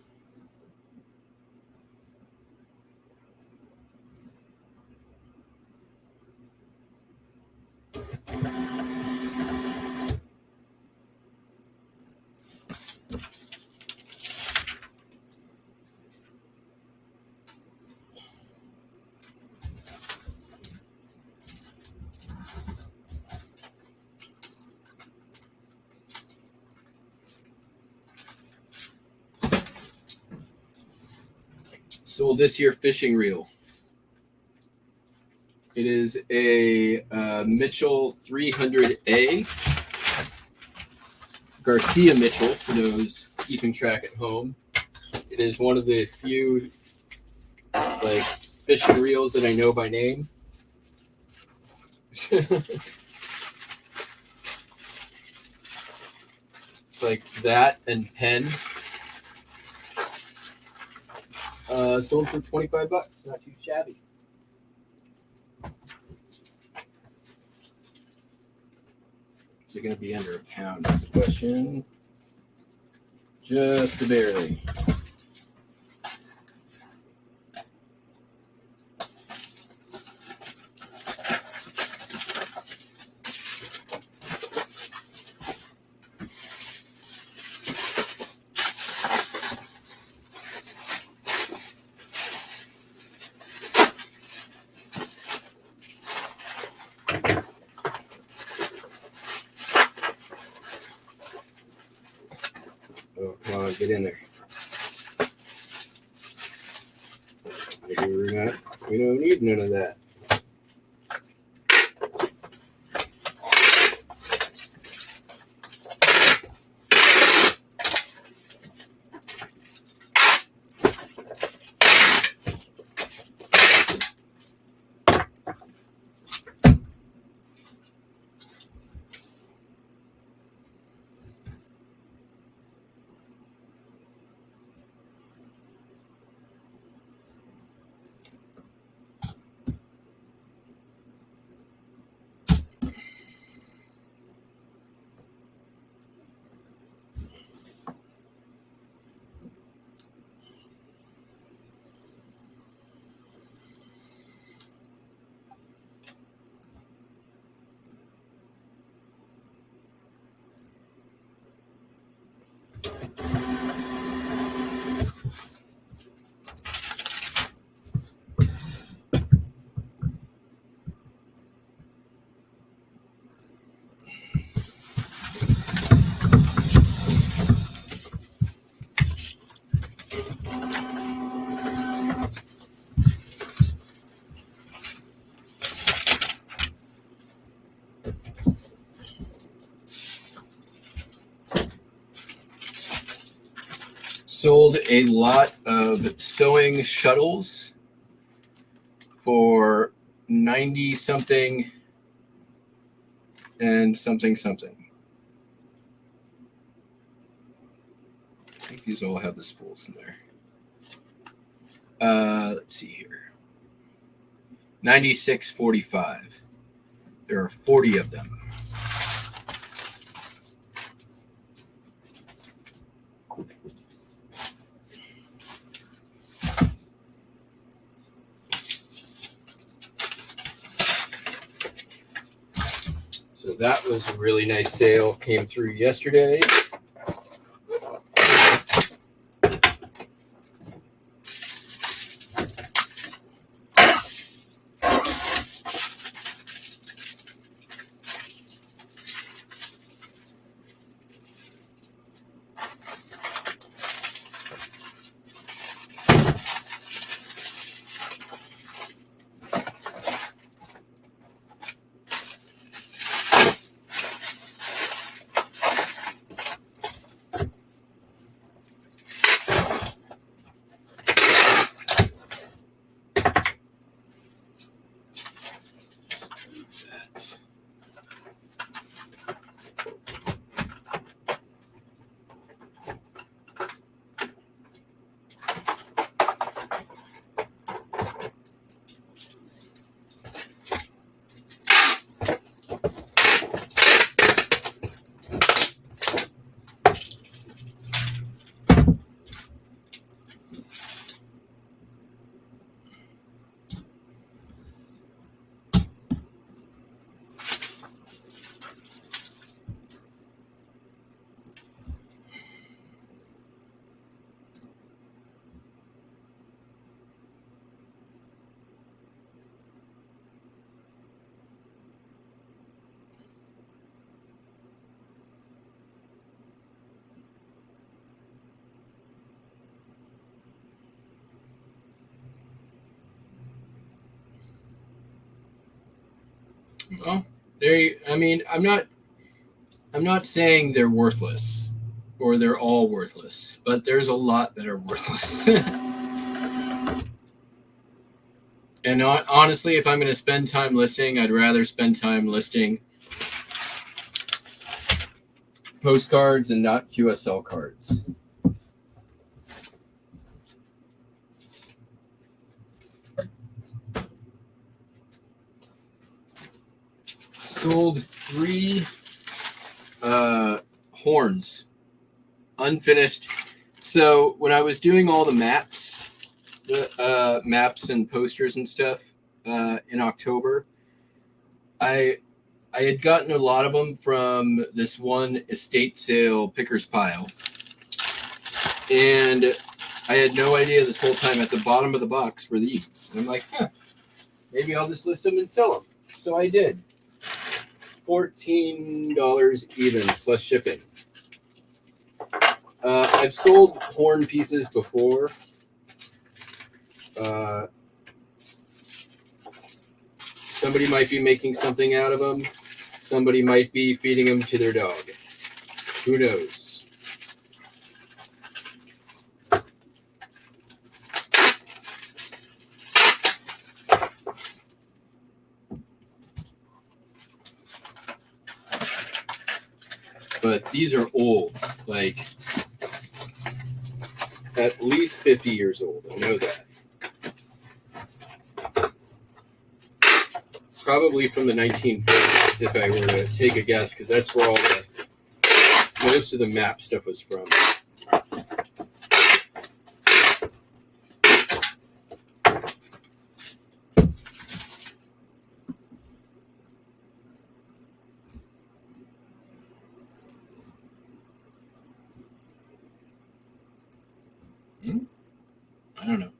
Sold this here fishing reel. It is a Mitchell 300A. Garcia Mitchell, for those keeping track at home. It is one of the few like fishing reels that I know by name. It's like that and pen. Sold for $25. Not too shabby. Is it going to be under a pound? Is the question. Just barely. Oh, come on, get in there. We don't need none of that. Sold a lot of sewing shuttles for 90 something and something. I think these all have the spools in there. Let's see here. $96.45. There are 40 of them. So that was a really nice sale. Came through yesterday. Well, I'm not saying they're worthless or they're all worthless, but there's a lot that are worthless. And honestly, if I'm going to spend time listing, I'd rather spend time listing postcards and not QSL cards. Sold 3 horns, unfinished. So when I was doing all the maps, maps and posters and stuff in October, I had gotten a lot of them from this one estate sale picker's pile, and I had no idea this whole time at the bottom of the box were these. And I'm like, maybe I'll just list them and sell them. So I did. $14 even plus shipping. I've sold horn pieces before. Somebody might be making something out of them. Somebody might be feeding them to their dog. Who knows? But these are old, like at least 50 years old. I know that. Probably from the 1940s, if I were to take a guess, because that's where most of the map stuff was from. I don't know.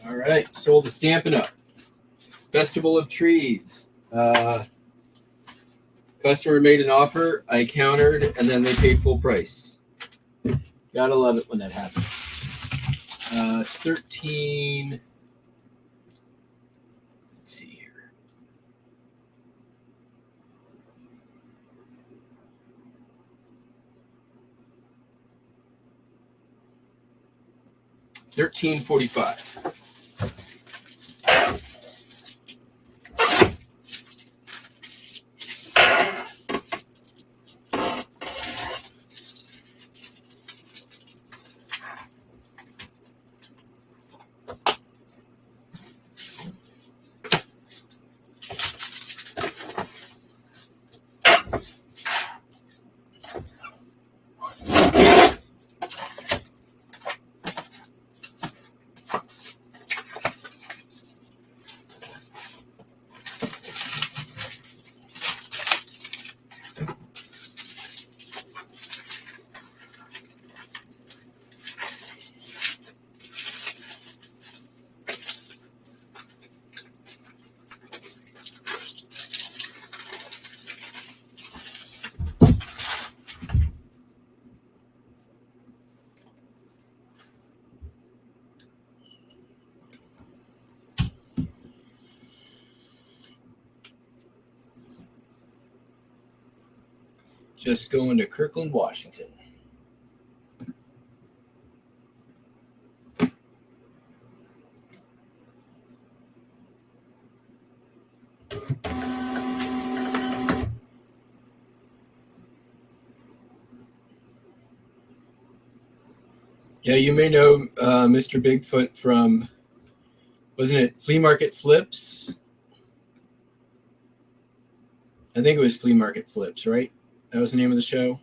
All right, sold the Stampin' Up. Festival of Trees. Customer made an offer, I countered, and then they paid full price. Gotta love it when that happens. 13. Let's see here. $13.45. Just going to Kirkland, Washington. Yeah, you may know Mr. Bigfoot from, wasn't it Flea Market Flips? I think it was Flea Market Flips, right? That was the name of the show.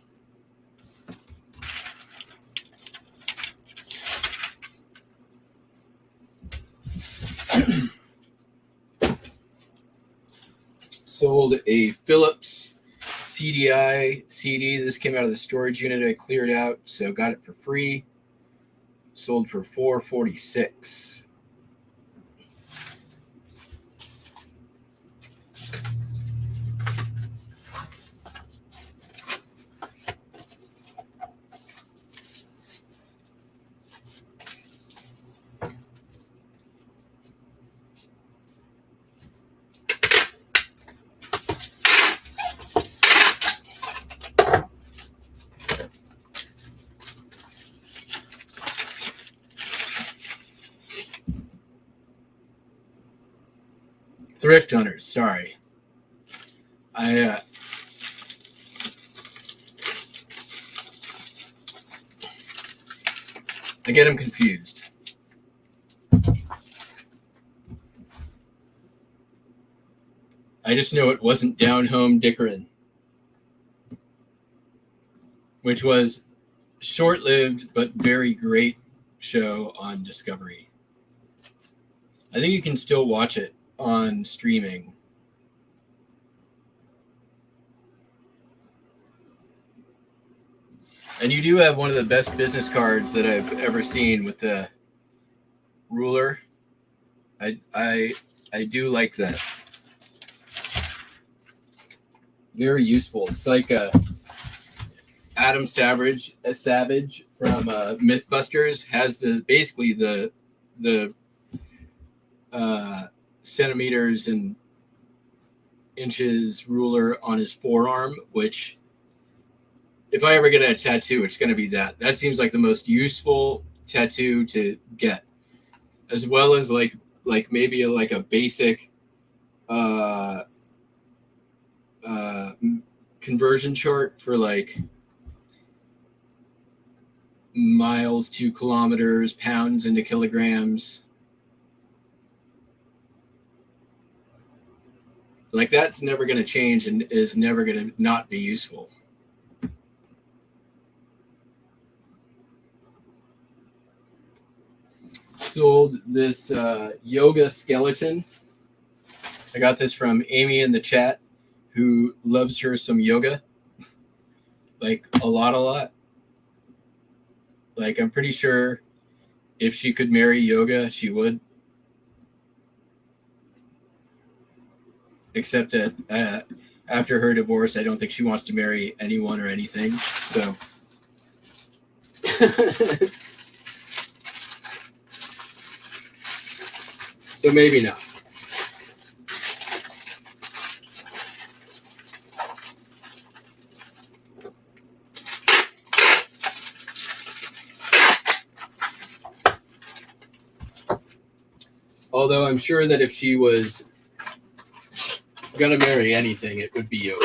Sold a Philips CDI CD. This came out of the storage unit I cleared out, so got it for free. Sold for $4.46. Thrift hunters, sorry. I get them confused. I just know it wasn't Down Home Dickerin, which was short-lived but very great show on Discovery. I think you can still watch it on streaming. And you do have one of the best business cards that I've ever seen with the ruler. I do like that. Very useful. It's like Adam Savage from MythBusters has basically the centimeters and inches ruler on his forearm, which if I ever get a tattoo, it's going to be that. That seems like the most useful tattoo to get, as well as like maybe a basic conversion chart for like miles to kilometers, pounds into kilograms. Like that's never going to change and is never going to not be useful. Sold this yoga skeleton. I got this from Amy in the chat, who loves her some yoga. Like a lot. Like I'm pretty sure if she could marry yoga, she would. Except that after her divorce, I don't think she wants to marry anyone or anything. So. So maybe not. Although I'm sure that if she was gonna marry anything, it would be yoga.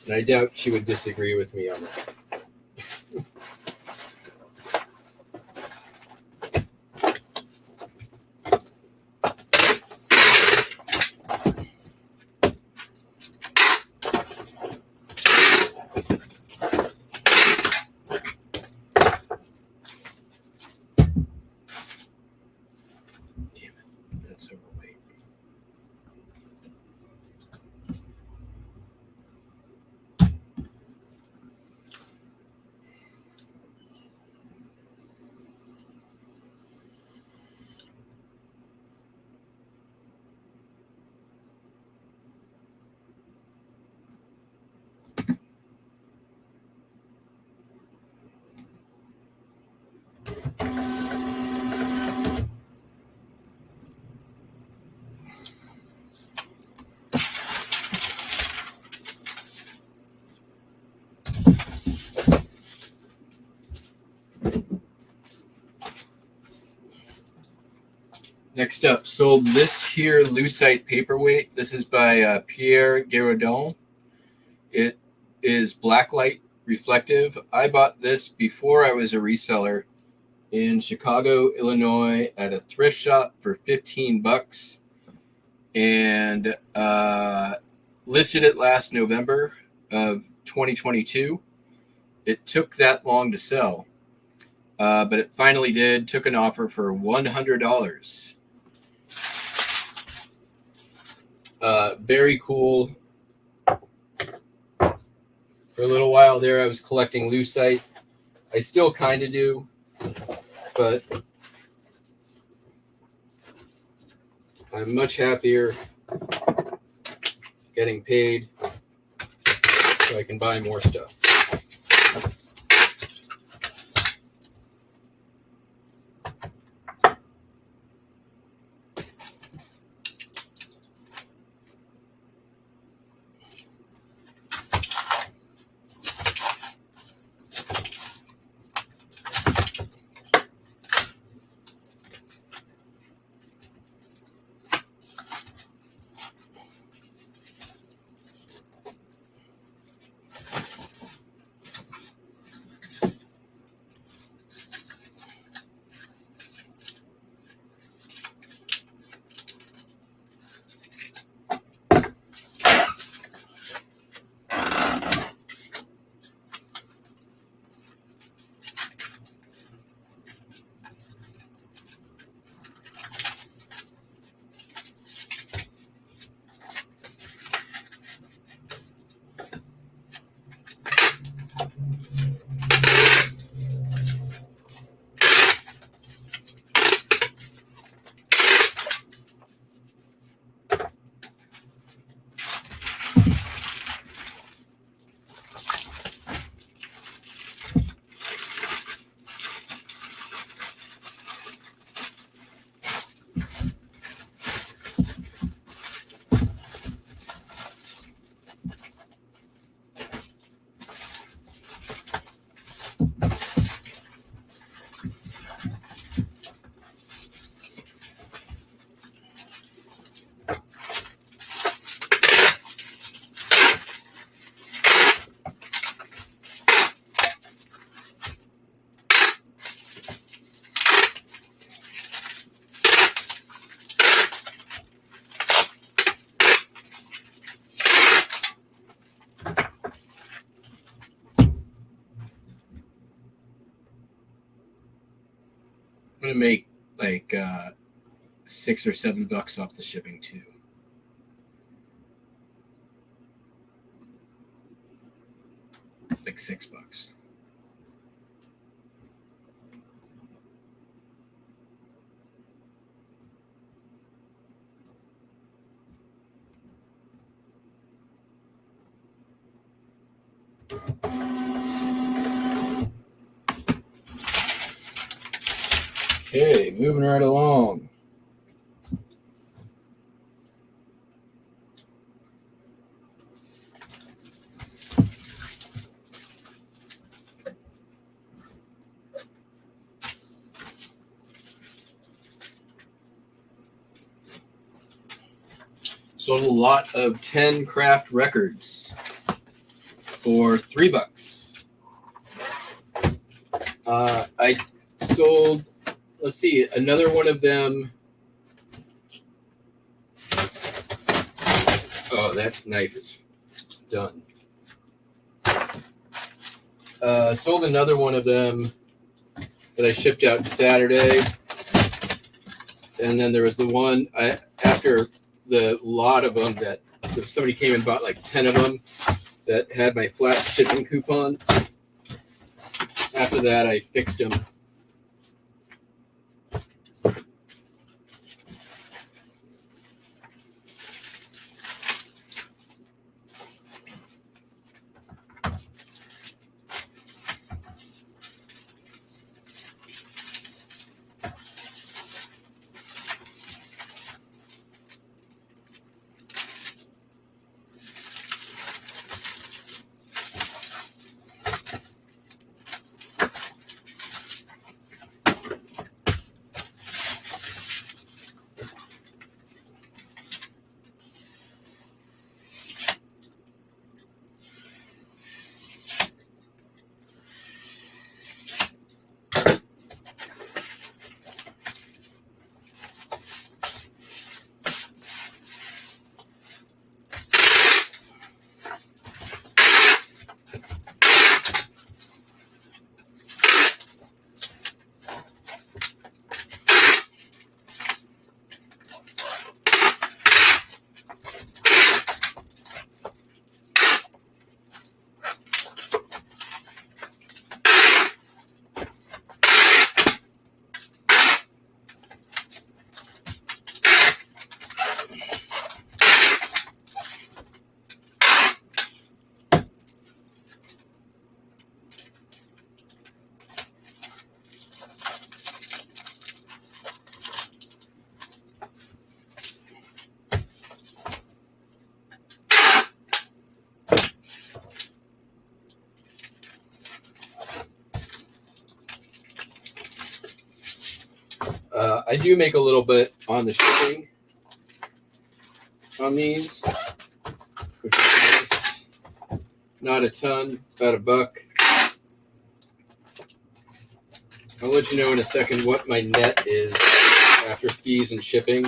And I doubt she would disagree with me on that. Damn it, that's overweight. Next up, sold this here lucite paperweight. This is by Pierre Guérodon. It is blacklight reflective. I bought this before I was a reseller in Chicago, Illinois at a thrift shop for $15 and listed it last November of 2022. It took that long to sell, but it finally did. Took an offer for $100. Very cool. For a little while there, I was collecting lucite. I still kind of do, but I'm much happier getting paid so I can buy more stuff. make like $6 or $7 off the shipping too. Like $6. Okay, moving right along. Sold a lot of 10 craft records for $3. I sold, let's see, another one of them. Oh, that knife is done. Sold another one of them that I shipped out Saturday. And then there was the one after the lot of them that somebody came and bought like 10 of them that had my flat shipping coupon. After that, I fixed them. I do make a little bit on the shipping on these, which is nice. Not a ton, about $1. I'll let you know in a second what my net is after fees and shipping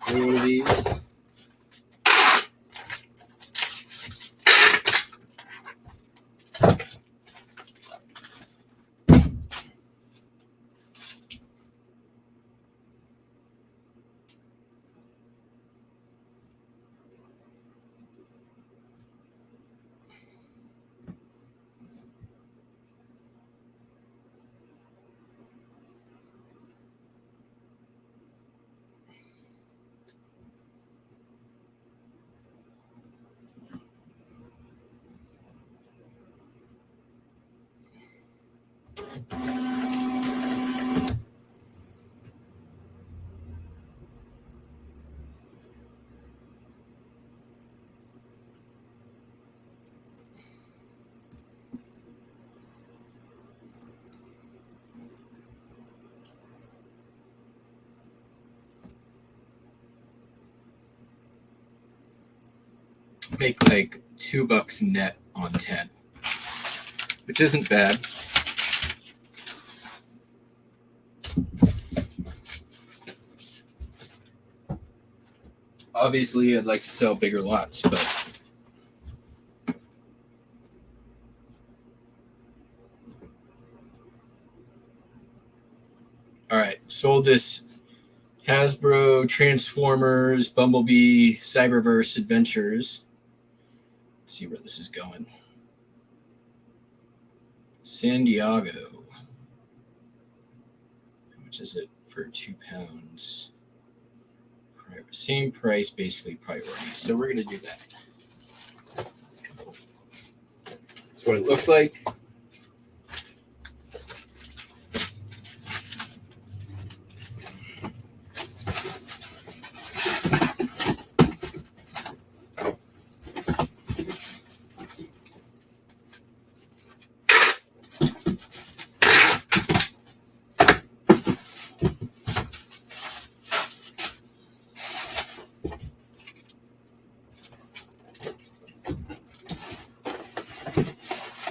on one of these. Make like $2 net on 10, which isn't bad. Obviously, I'd like to sell bigger lots, but sold this Hasbro Transformers Bumblebee Cyberverse Adventures. Let's see where this is going. San Diego. How much is it for £2? Same price, basically priority. So we're going to do that. That's what it looks like.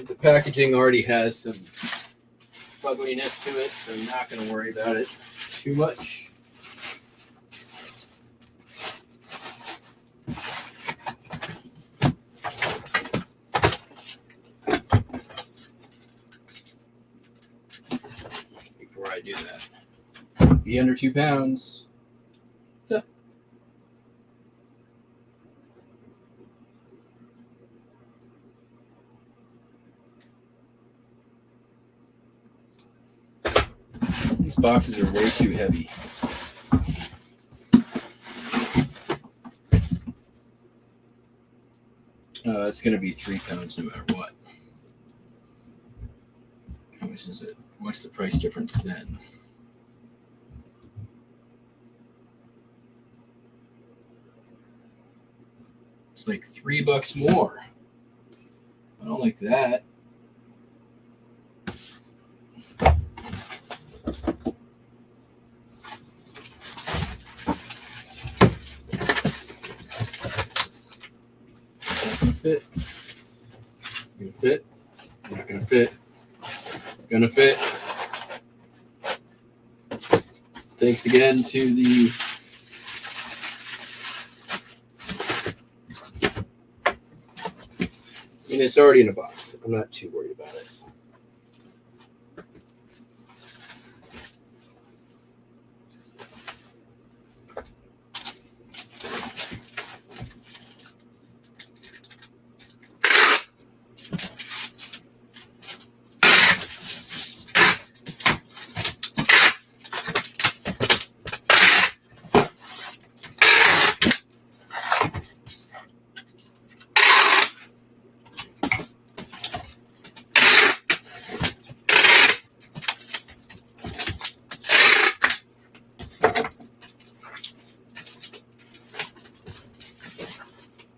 The packaging already has some ugliness to it, so I'm not going to worry about it too much. Before I do that, be under £2. Yeah. These boxes are way too heavy. It's going to be £3 no matter what. How much is it? What's the price difference then? It's like $3 more. I don't like that. Fit. Gonna fit. Not gonna fit. Gonna fit. Thanks again to the it's already in a box. I'm not too worried about it.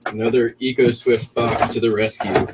Another EcoSwift box to the rescue.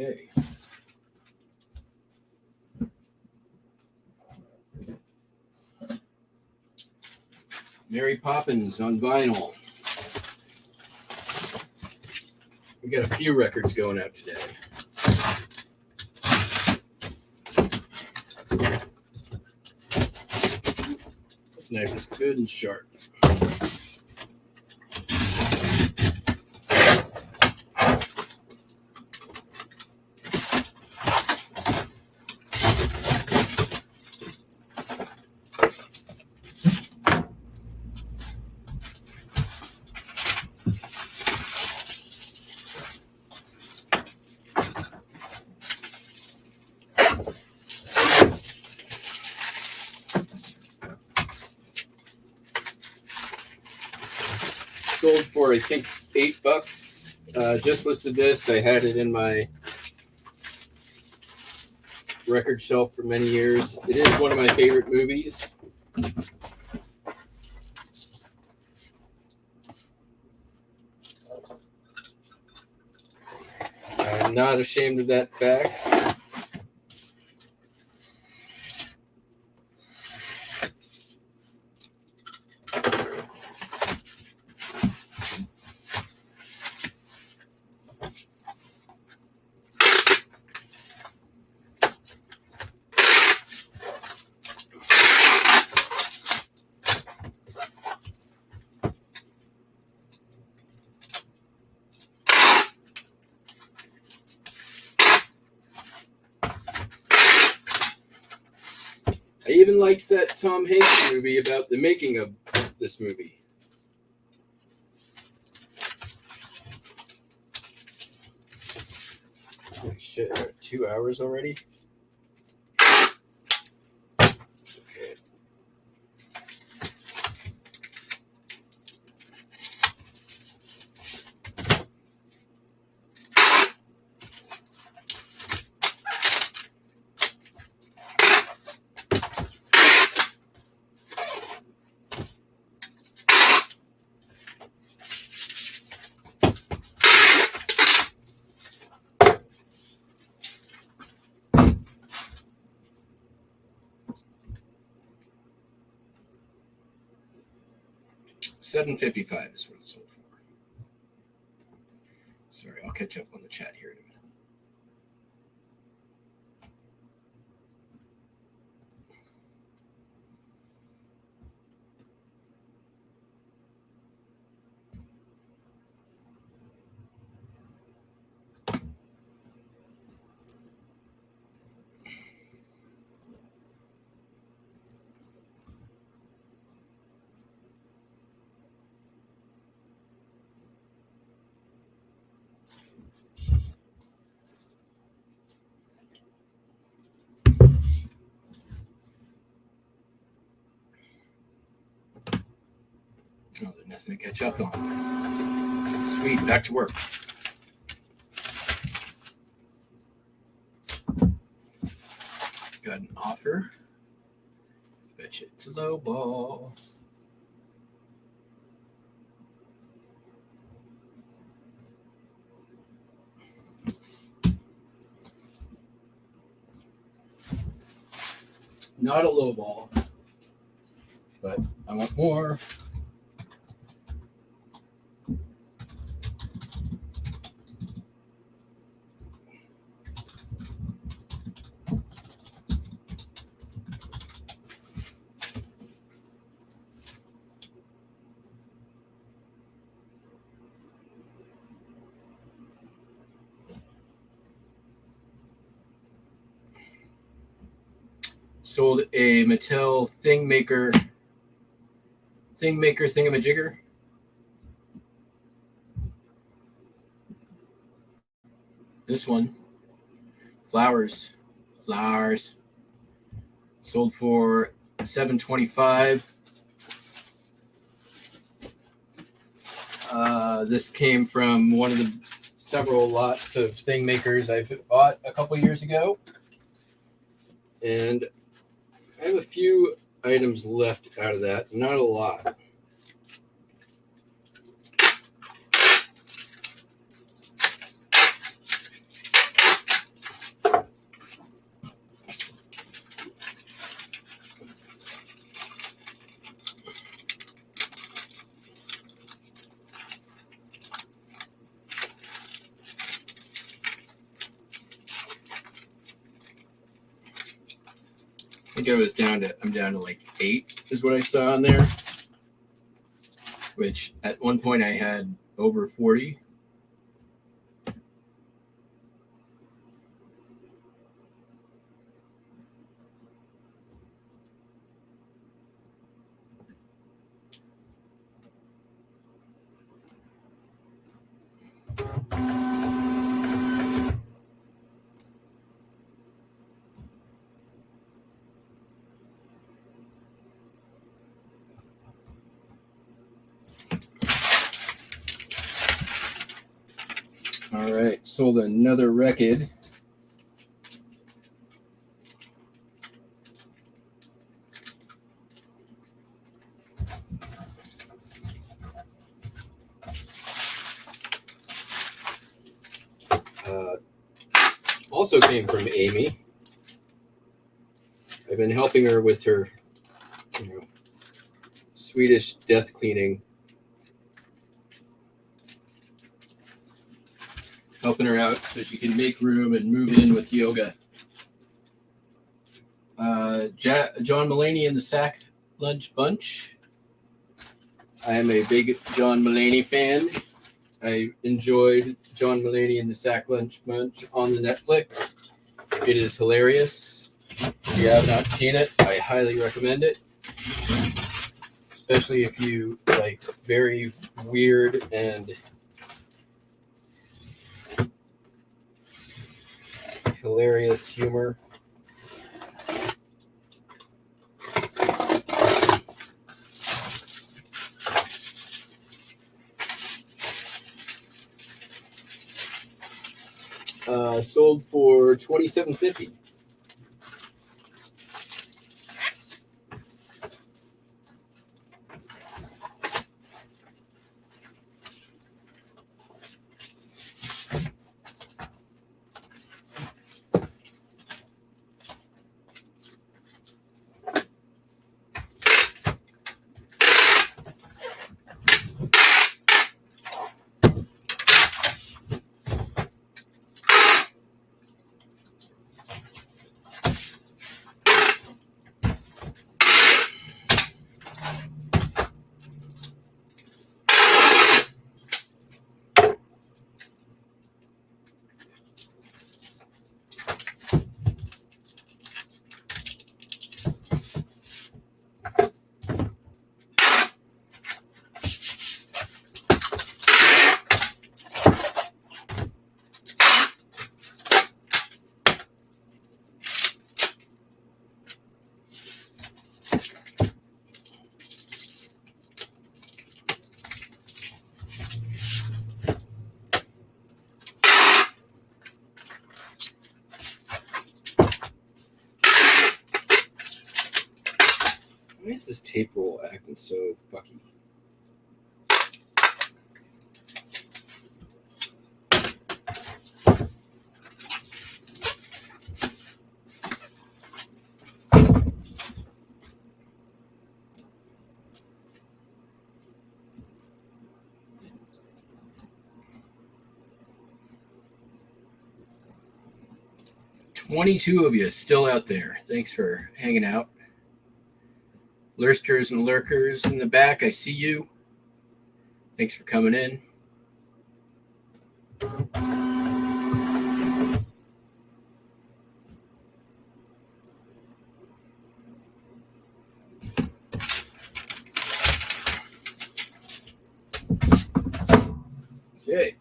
Okay. Mary Poppins on vinyl. We got a few records going out today. This knife is good and sharp. Sold for, I think, $8. Just listed this. I had it in my record shelf for many years. It is one of my favorite movies. I'm not ashamed of that fact. I even liked that Tom Hanks movie about the making of this movie. Holy shit, we're at 2 hours already? It's okay. $7.55 is what it sold for. Sorry, I'll catch up on the chat here in a minute. Oh, there's nothing to catch up on. Sweet, back to work. Got an offer. Bet you it's a low ball. Not a low ball, but I want more. Sold a Mattel thingamajigger. This one, flowers. Sold for $7.25. This came from one of the several lots of thing makers I bought a couple years ago, and I have a few items left out of that. Not a lot. think I'm down to like 8 is what I saw on there. Which at one point I had over 40. All right, sold another record. Also came from Amy. I've been helping her with her, Swedish death cleaning. Helping her out so she can make room and move in with yoga. John Mulaney and the Sack Lunch Bunch. I am a big John Mulaney fan. I enjoyed John Mulaney and the Sack Lunch Bunch on the Netflix. It is hilarious. If you have not seen it, I highly recommend it. Especially if you like very weird and hilarious humor. Sold for $27.50. Why is this tape roll acting so fucky? $22 of you still out there. Thanks for hanging out. Lursters and lurkers in the back, I see you. Thanks for coming in. Okay.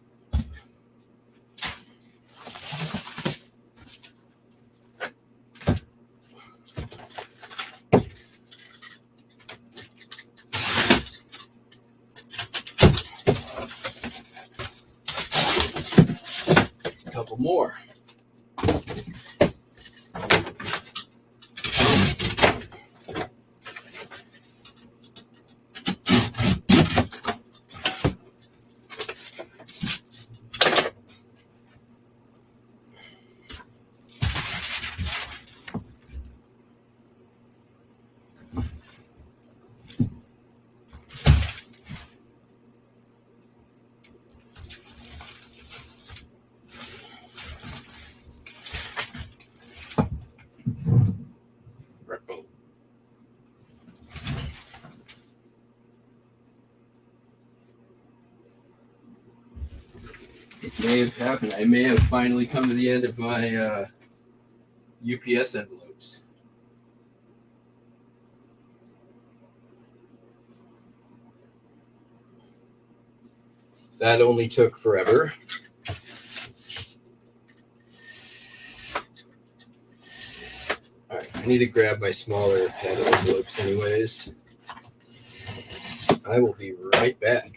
A couple more. It may have happened. I may have finally come to the end of my UPS envelopes. That only took forever. All right, I need to grab my smaller pad envelopes anyways. I will be right back.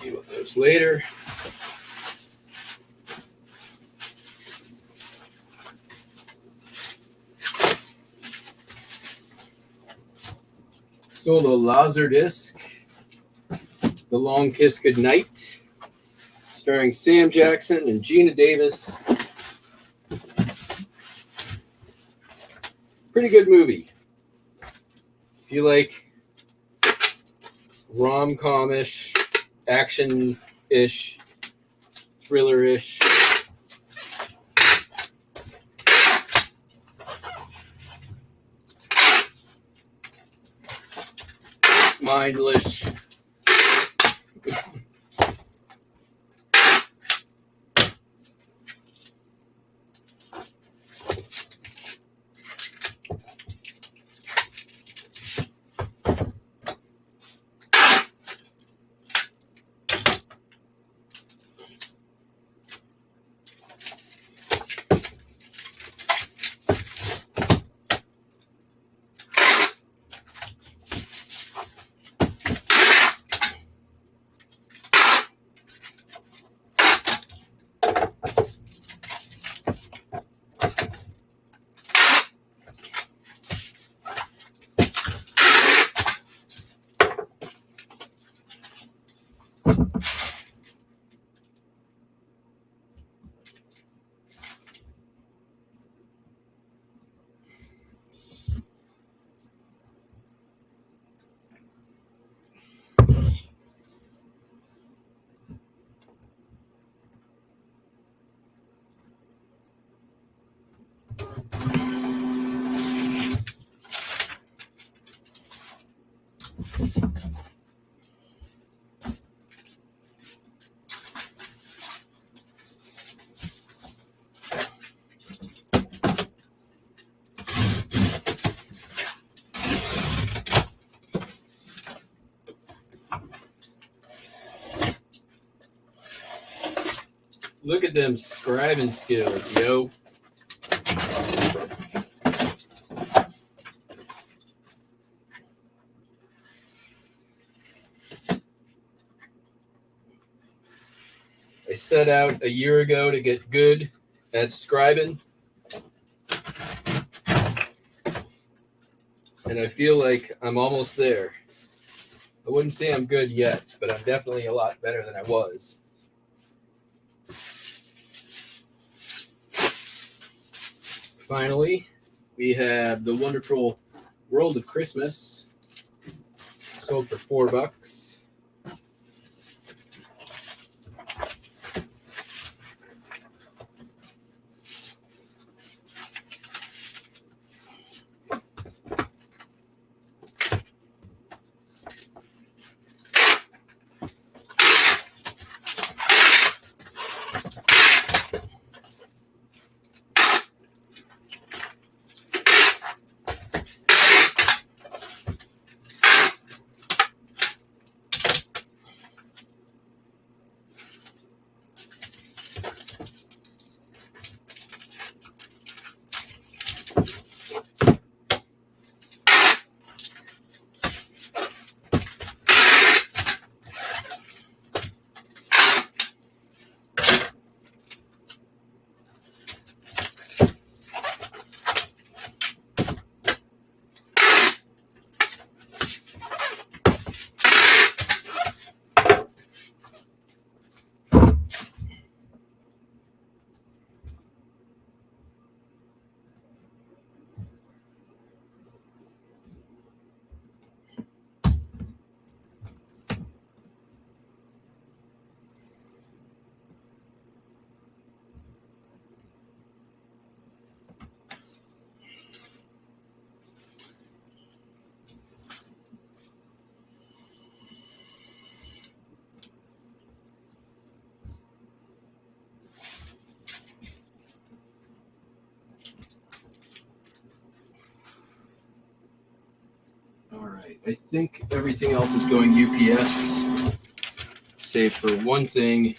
Deal with those later. Sold a Laserdisc, The Long Kiss Goodnight, starring Sam Jackson and Gina Davis. Pretty good movie. If you like rom-com-ish, action-ish, thriller-ish, mindless. Look at them scribing skills, yo. I set out a year ago to get good at scribing. and I feel like I'm almost there. I wouldn't say I'm good yet, but I'm definitely a lot better than I was. Finally, we have the wonderful World of Christmas. Sold for $4. All right, I think everything else is going UPS, save for one thing.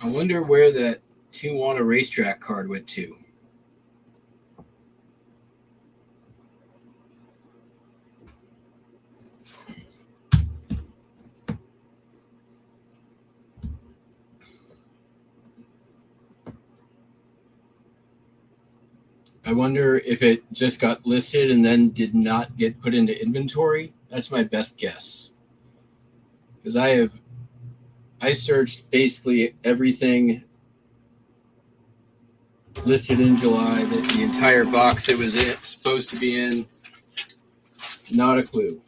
I wonder where that Tijuana racetrack card went to. I wonder if it just got listed and then did not get put into inventory. That's my best guess. Because I searched basically everything listed in July, that the entire box it was supposed to be in. Not a clue.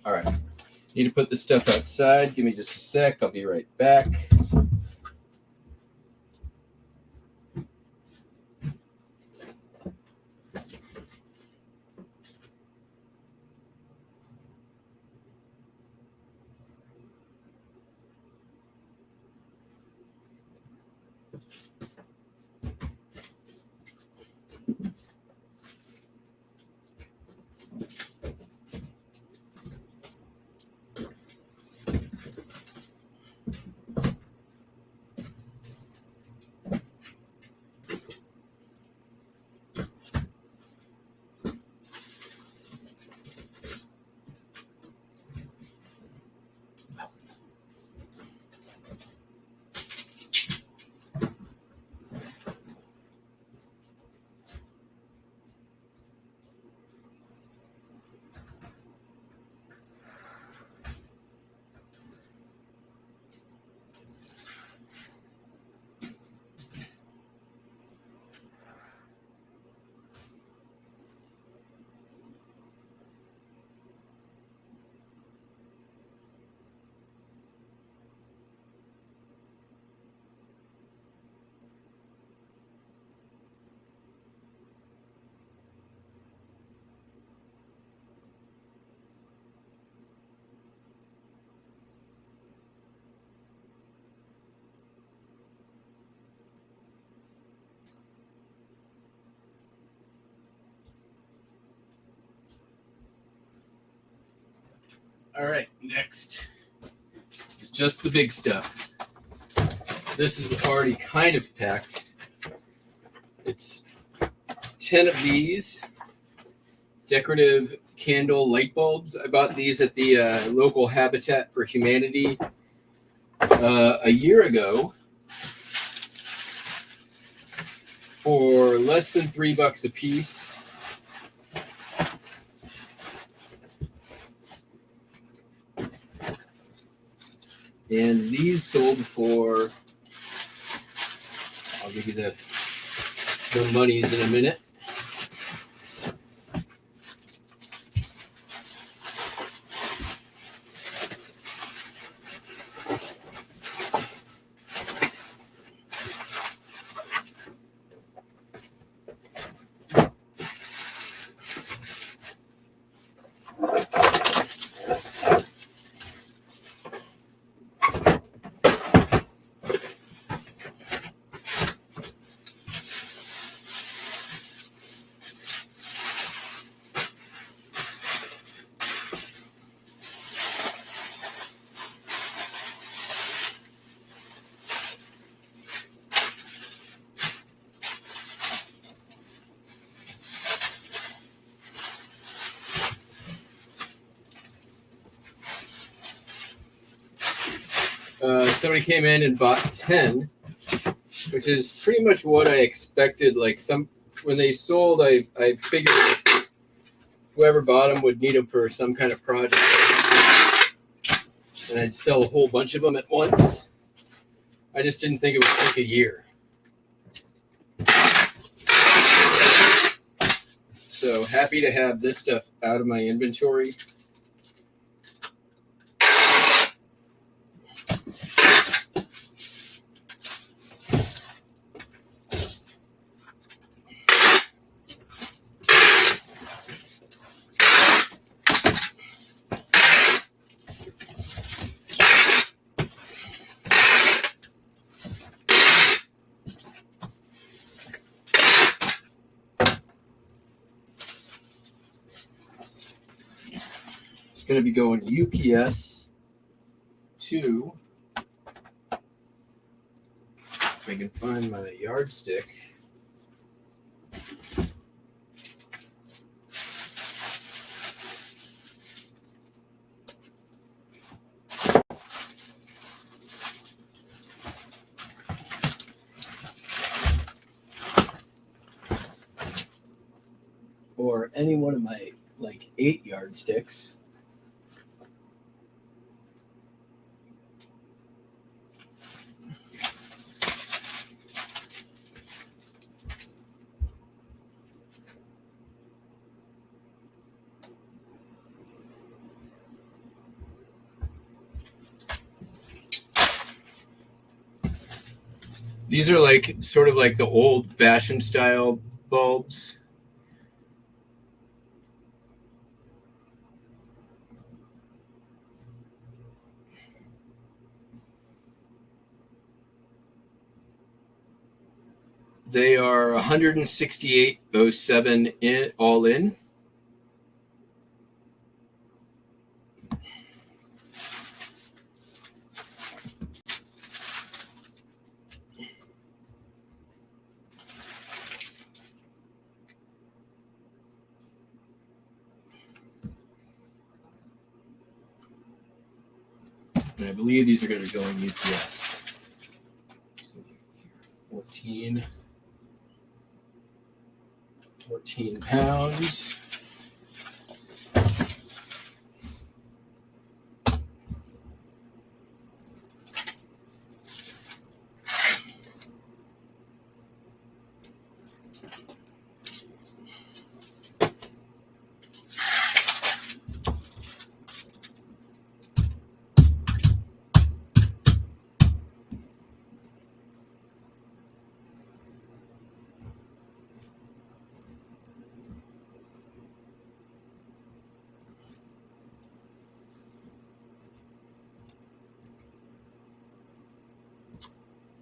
All right. Need to put this stuff outside. Give me just a sec. I'll be right back. All right, next is just the big stuff. This is already kind of packed. It's 10 of these decorative candle light bulbs. I bought these at the local Habitat for Humanity a year ago for less than $3 a piece. And these sold for, I'll give you the monies in a minute. Somebody came in and bought 10, which is pretty much what I expected. Like when they sold, I figured whoever bought them would need them for some kind of project, and I'd sell a whole bunch of them at once. I just didn't think it would take a year. So happy to have this stuff out of my inventory. going to be going UPS to, if I can find my yardstick. Or any one of my like 8 yardsticks. These are like sort of like the old fashioned style bulbs. They are 168.07 in all in. And I believe these are going to be going UPS. 14 pounds.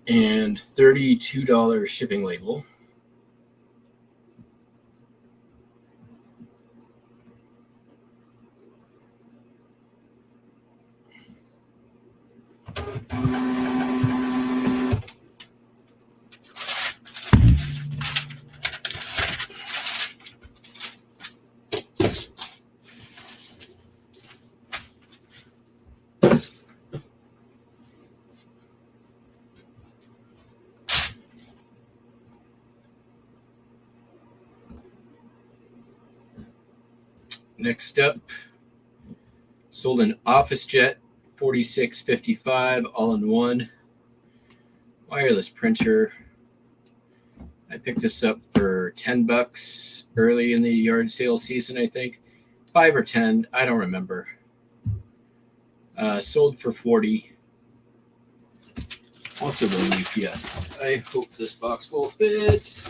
And $32 shipping label. Next up, sold an OfficeJet 4655 all-in-one wireless printer. I picked this up for $10 early in the yard sale season, I think. 5 or 10, I don't remember. Sold for $40. Also going UPS. I hope this box will fit.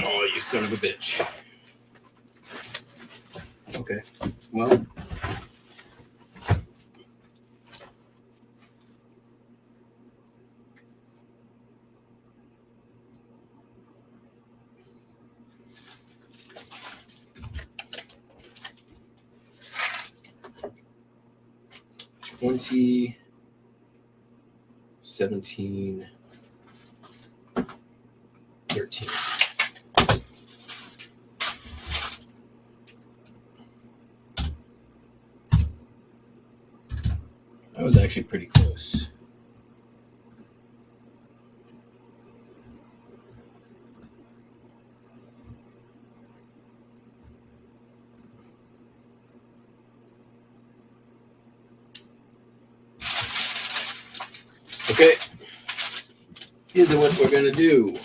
Oh, you son of a bitch. Okay, well. $20, $17, $13. That was actually pretty close. Okay, here's what we're going to do.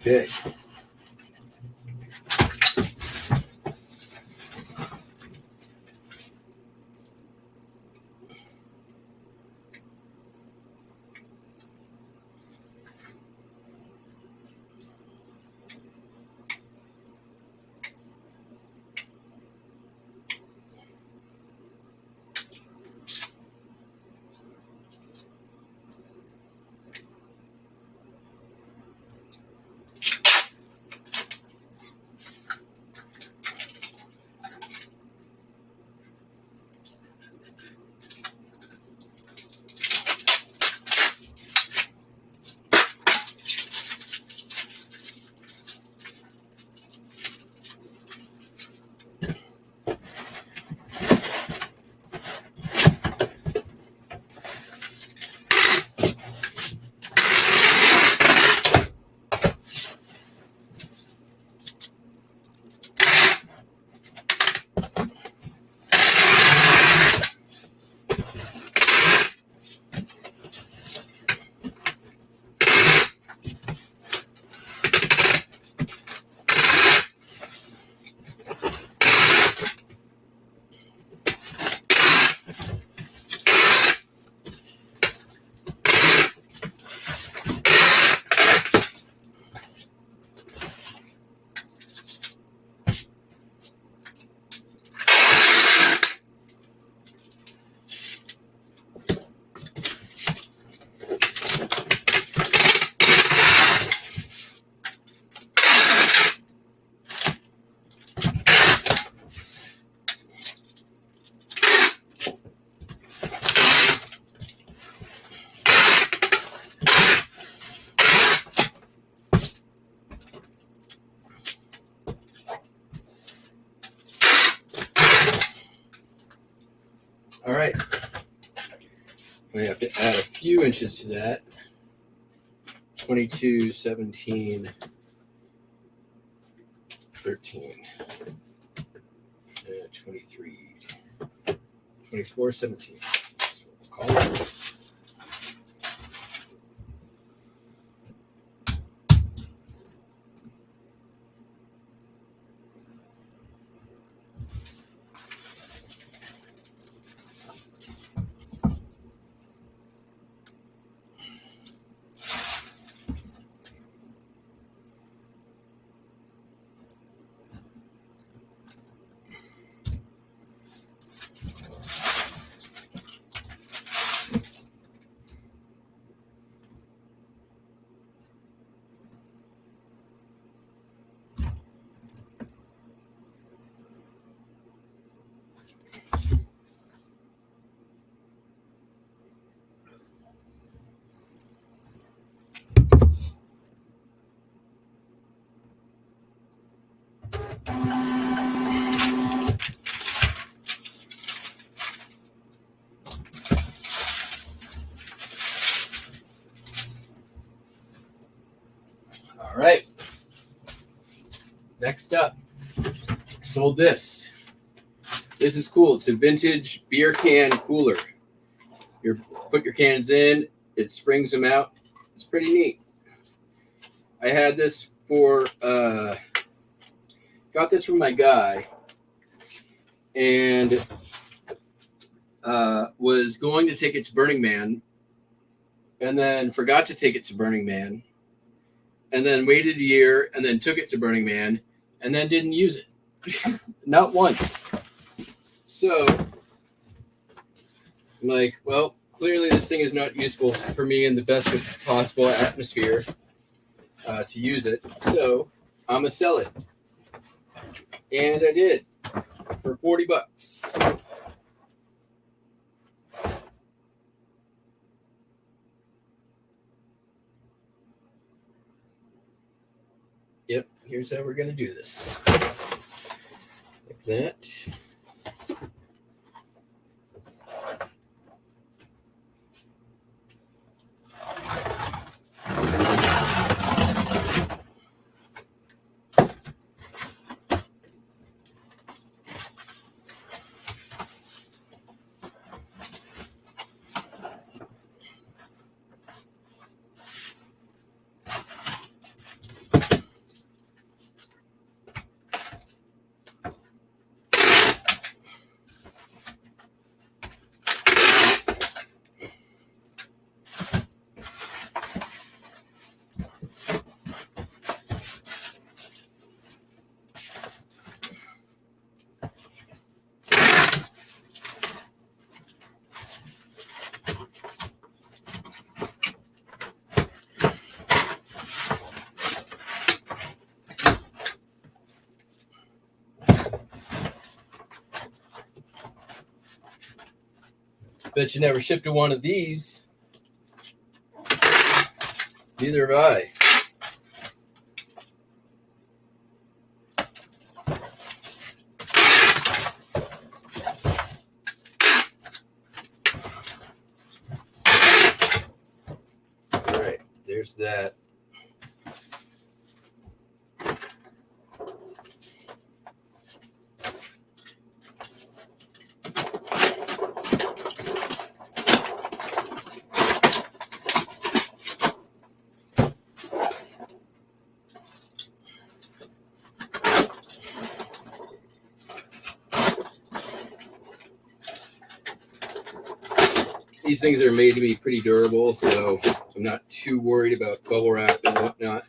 Okay. All right. We have to add a few inches to that. 22, 17, 13, 23, 24, 17. That's what we'll call it. All right. Next up, sold this. This is cool. It's a vintage beer can cooler. You put your cans in, it springs them out. It's pretty neat. I had this for, got this from my guy, and was going to take it to Burning Man, and then forgot to take it to Burning Man, and then waited a year, and then took it to Burning Man, and then didn't use it. Not once. So, I'm like, well, clearly this thing is not useful for me in the best possible atmosphere to use it. So, I'm going to sell it. And I did. For $40. Yep, here's how we're going to do this. Like that. Bet you never shipped to one of these. Neither have I. All right, there's that. These things are made to be pretty durable, so I'm not too worried about bubble wrap and whatnot.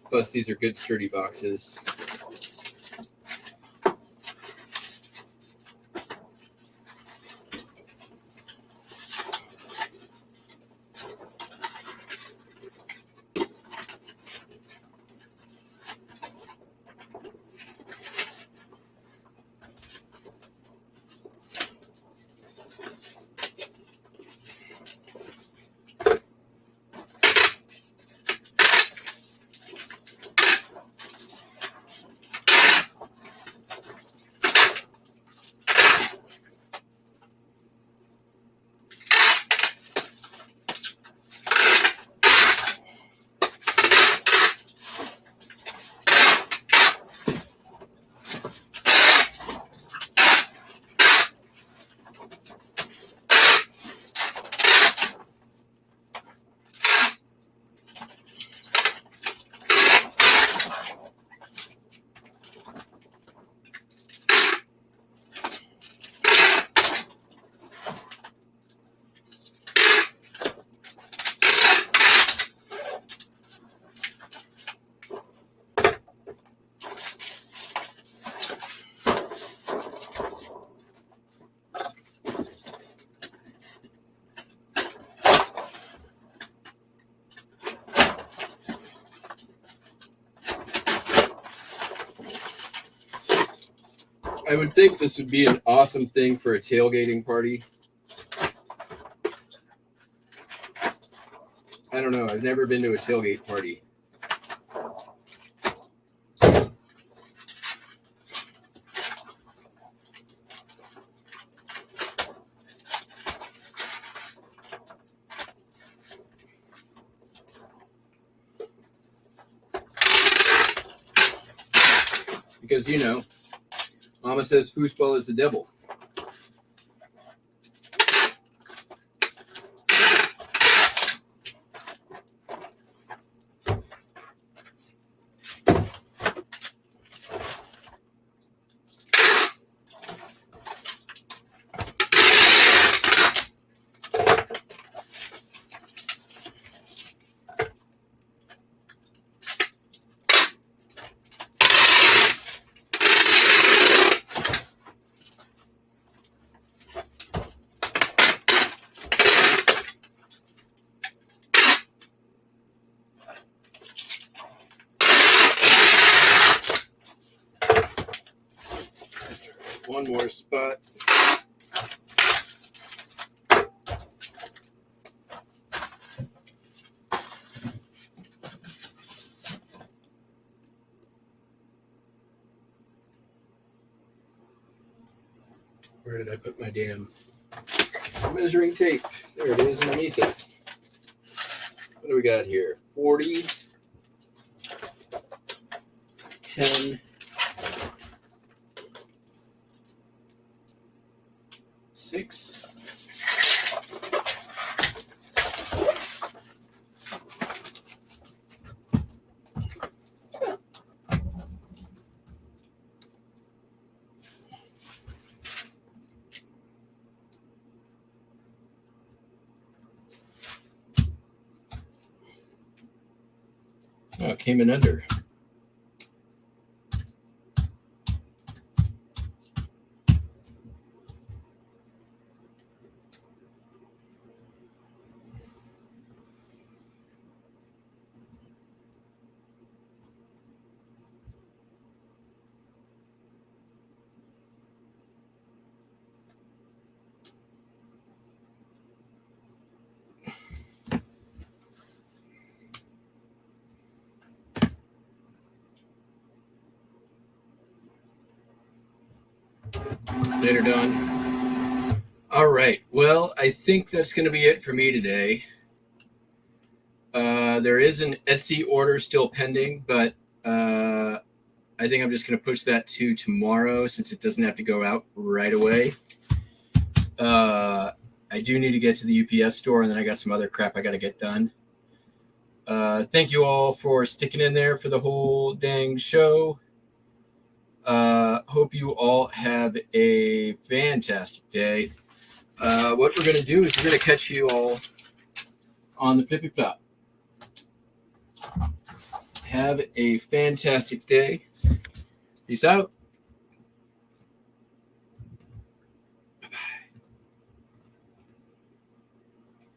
Plus, these are good sturdy boxes. I would think this would be an awesome thing for a tailgating party. I don't know. I've never been to a tailgate party. Because, you know, Mama says foosball is the devil. One more spot. Where did I put my damn measuring tape? There it is underneath it. What do we got here? 40, 10, 6. Oh, it came in under. Later, Don. All right. Well, I think that's going to be it for me today. There is an Etsy order still pending, but I think I'm just going to push that to tomorrow since it doesn't have to go out right away. I do need to get to the UPS store, and then I got some other crap I got to get done. Thank you all for sticking in there for the whole dang show. Hope you all have a fantastic day. What we're going to do is we're going to catch you all on the Flippy Flop. Have a fantastic day. Peace out.